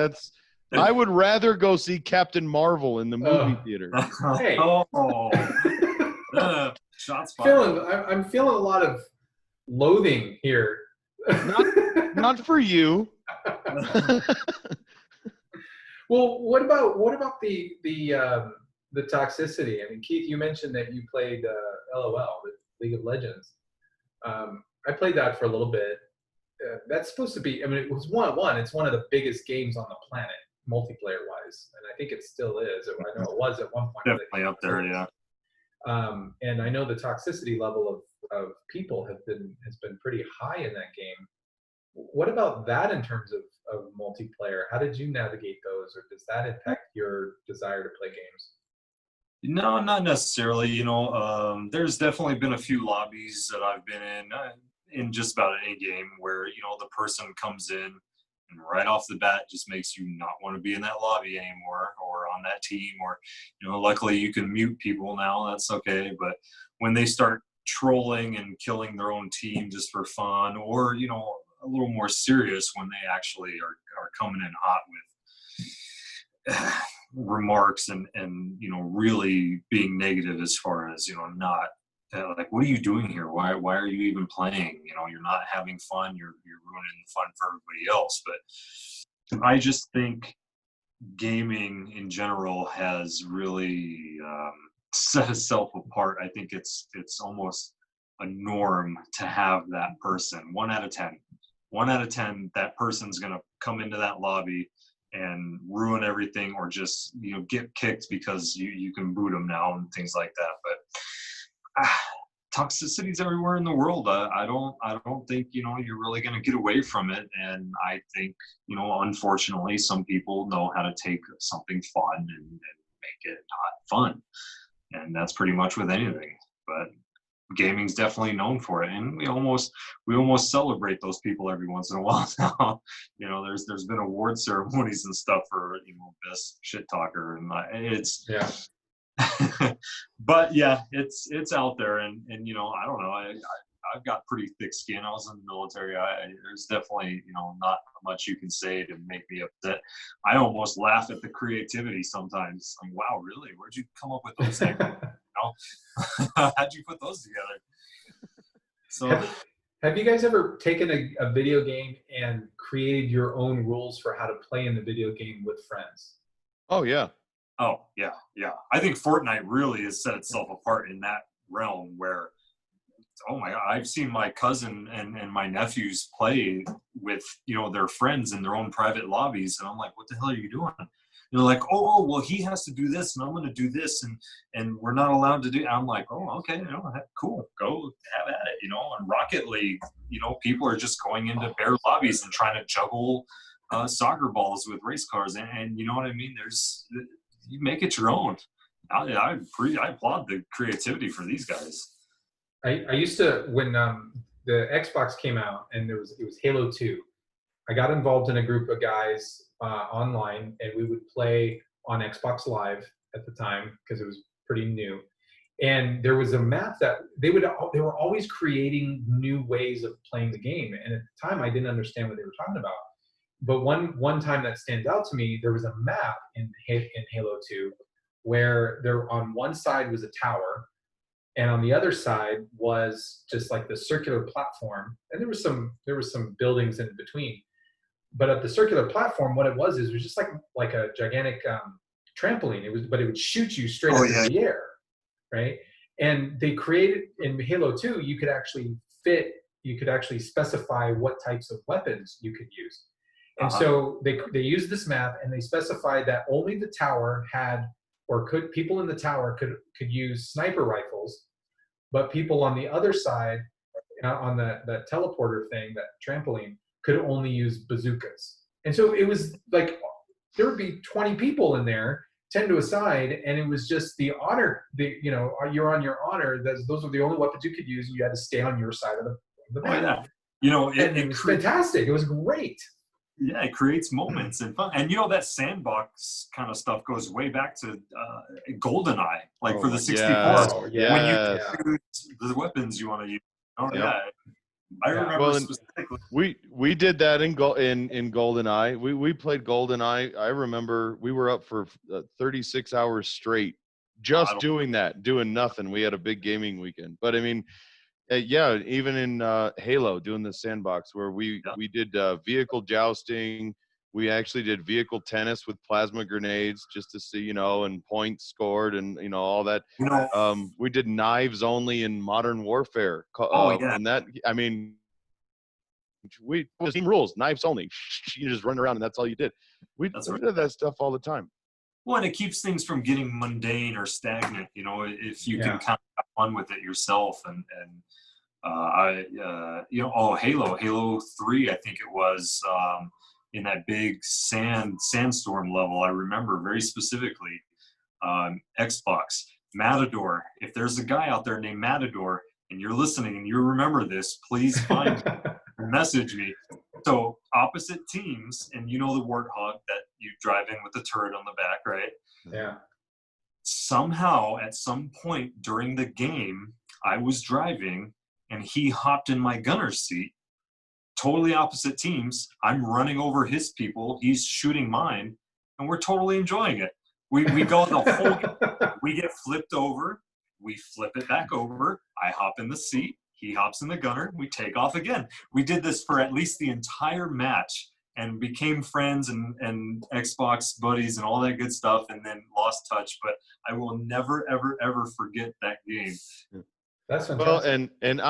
I would rather go see Captain Marvel in the movie theater. Hey. Shots fired. I'm feeling a lot of loathing here. Not for you. Well, what about the toxicity? I mean, Keith, you mentioned that you played LOL, the League of Legends. I played that for a little bit. That's supposed to be, I mean, it was one. It's one of the biggest games on the planet, multiplayer-wise, and I think it still is. I know it was at one point. Definitely up there, yeah. And I know the toxicity level of people has been pretty high in that game. What about that in terms of multiplayer? How did you navigate those, or does that impact your desire to play games? No, not necessarily. You know, there's definitely been a few lobbies that I've been in just about any game where, you know, the person comes in and right off the bat just makes you not want to be in that lobby anymore or on that team, or, you know, luckily you can mute people now, that's okay. But when they start trolling and killing their own team just for fun, or, you know, a little more serious when they actually are coming in hot with remarks and you know, really being negative as far as, you know, not like, what are you doing here? Why are you even playing? You know, you're not having fun. You're ruining the fun for everybody else. But I just think gaming in general has really set itself apart. I think it's almost a norm to have that person. 1 out of 10. 1 out of 10, that person's gonna come into that lobby and ruin everything, or just, you know, get kicked because you can boot them now and things like that. But toxicity's everywhere in the world. I don't think, you know, you're really going to get away from it. And I think, you know, unfortunately, some people know how to take something fun and make it not fun, and that's pretty much with anything. But gaming's definitely known for it, and we almost celebrate those people every once in a while now. You know, there's been award ceremonies and stuff for, you know, best shit talker, and it's yeah. But yeah, it's out there, and you know, I don't know, I've got pretty thick skin. I was in the military. There's definitely, you know, not much you can say to make me upset. I almost laugh at the creativity sometimes. Like, wow, really? Where'd you come up with those things? How'd you put those together? So have you guys ever taken a video game and created your own rules for how to play in the video game with friends? Oh yeah. I think Fortnite really has set itself apart in that realm where, oh my God, I've seen my cousin and my nephews play with, you know, their friends in their own private lobbies, and I'm like, what the hell are you doing? And they're like, oh, well, he has to do this, and I'm going to do this, and we're not allowed to do. And I'm like, oh, okay, you know, cool, go have at it, you know. And Rocket League, you know, people are just going into bare lobbies and trying to juggle soccer balls with race cars, and you know what I mean. You make it your own. I applaud the creativity for these guys. I used to, when the Xbox came out and it was Halo 2, I got involved in a group of guys online, and we would play on Xbox Live at the time because it was pretty new. And there was a map that they were always creating new ways of playing the game, and at the time I didn't understand what they were talking about. But one time that stands out to me, there was a map in Halo 2 where there on one side was a tower, and on the other side was just like the circular platform, and there was some buildings in between. But at the circular platform, what it was just like a gigantic trampoline. But it would shoot you straight up into the air, right? And they created in Halo 2, you could actually specify what types of weapons you could use. And so they used this map, and they specified that only the tower had, or people in the tower could use sniper rifles, but people on the other side, on that teleporter thing, that trampoline, could only use bazookas. And so it was like there would be 20 people in there, 10 to a side, and it was just the honor. You're on your honor. Those were the only weapons you could use. And you had to stay on your side of the map. It was fantastic. It was great. Yeah, it creates moments and fun. And that sandbox kind of stuff goes way back to GoldenEye, like for the 64. When you choose the weapons you want to use. I remember specifically. We did that in GoldenEye. We played GoldenEye. I remember we were up for 36 hours straight just doing nothing. We had a big gaming weekend. But I mean, even in Halo, doing the sandbox where we did vehicle jousting. We actually did vehicle tennis with plasma grenades just to see, and points scored and, all that. We did knives only in Modern Warfare. And that, I mean, we team rules, knives only. You just run around and that's all you did. We did that stuff all the time. Well, and it keeps things from getting mundane or stagnant, if you can kind of have fun with it yourself. Halo 3, I think it was, in that big sandstorm level, I remember very specifically, Xbox, Matador. If there's a guy out there named Matador and you're listening and you remember this, please find me and message me. So opposite teams, and the Warthog that you drive in with the turret on the back, right? Yeah. Somehow, at some point during the game, I was driving and he hopped in my gunner's seat. Totally opposite teams. I'm running over his people. He's shooting mine, and we're totally enjoying it. We go the whole. We get flipped over. We flip it back over. I hop in the seat. He hops in the gunner. We take off again. We did this for at least the entire match, and became friends and Xbox buddies and all that good stuff. And then lost touch. But I will never, ever, ever forget that game. That's fantastic. Well, and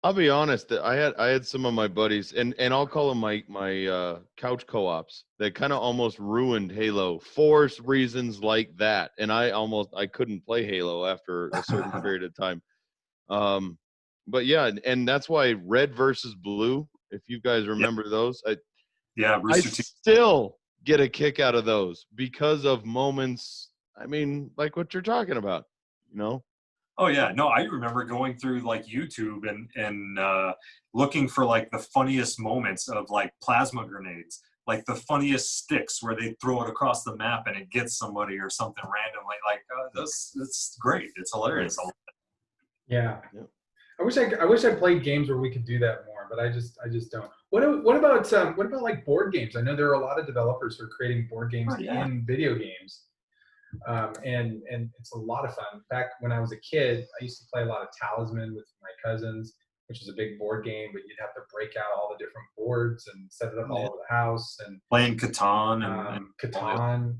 I'll be honest. I had some of my buddies, and I'll call them my couch co-ops that kind of almost ruined Halo for reasons like that. And I couldn't play Halo after a certain period of time. But yeah, and that's why Red versus Blue. If you guys remember those, I still get a kick out of those because of moments. I mean, like what you're talking about, Oh yeah, no, I remember going through like YouTube and looking for like the funniest moments of like plasma grenades, like the funniest sticks where they throw it across the map and it gets somebody or something randomly. Like that's great. It's hilarious. Yeah. I wish I played games where we could do that more, but I just don't. What about like board games? I know there are a lot of developers who are creating board games in video games. And it's a lot of fun. Back when I was a kid, I used to play a lot of Talisman with my cousins, which is a big board game, but you'd have to break out all the different boards and set it up all over the house. And playing Catan and Catan,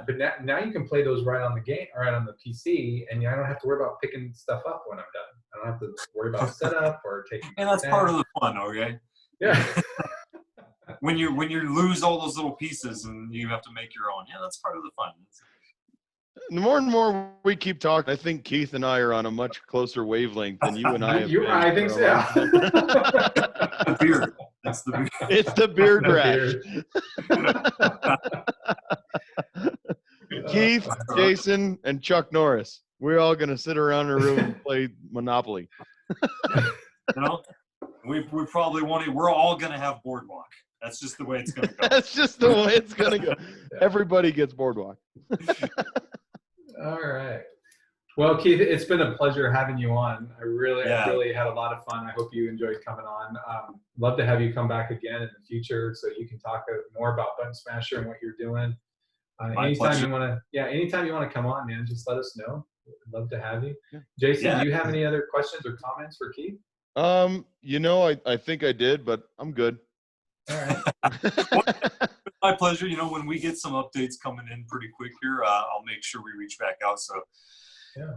But now you can play those right on the PC, and I don't have to worry about picking stuff up when I'm done. I don't have to worry about setup or taking. And that's part of the fun, okay? Yeah. when you lose all those little pieces and you have to make your own, that's part of the fun. The more and more we keep talking, I think Keith and I are on a much closer wavelength than you and I have been. I think so. Yeah. The beard. That's the beard. It's the beard rash. Keith, Jason, and Chuck Norris. We're all going to sit around in a room and play Monopoly. We probably won't. We're all going to have Boardwalk. That's just the way it's going to go. That's just the way it's going to go. Everybody gets Boardwalk. All right. Well, Keith, it's been a pleasure having you on. I really had a lot of fun. I hope you enjoyed coming on. Love to have you come back again in the future so you can talk more about Button Smasher and what you're doing. Anytime you want to come on, man, just let us know. We'd love to have you. Yeah. Jason, do you have any other questions or comments for Keith? I think I did, but I'm good. All right. My pleasure. When we get some updates coming in pretty quick here, I'll make sure we reach back out so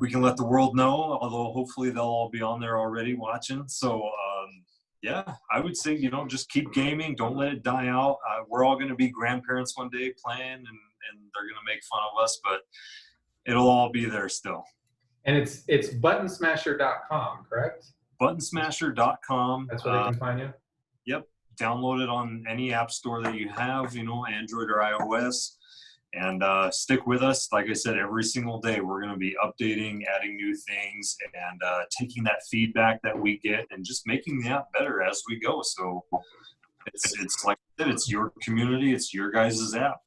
we can let the world know, although hopefully they'll all be on there already watching. So, I would say, just keep gaming. Don't let it die out. We're all going to be grandparents one day playing, and they're going to make fun of us, but it'll all be there still. And it's buttonsmasher.com, correct? Buttonsmasher.com. That's where they can find you? Yep. Download it on any app store that you have, Android or iOS. And stick with us. Like I said, every single day we're going to be updating, adding new things, and taking that feedback that we get and just making the app better as we go. So it's like I said, it's your community, it's your guys' app.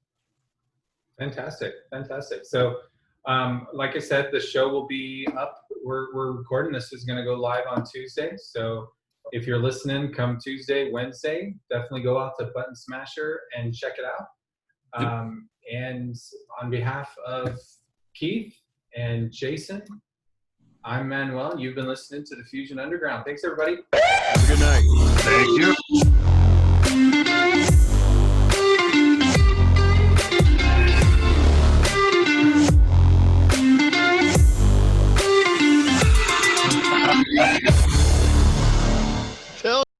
Fantastic. So like I said, the show will be up. We're recording. This is going to go live on Tuesday. So if you're listening, come Tuesday, Wednesday, definitely go out to Button Smasher and check it out. And on behalf of Keith and Jason, I'm Manuel. You've been listening to the Fusion Underground. Thanks, everybody. Have a good night. Thank you.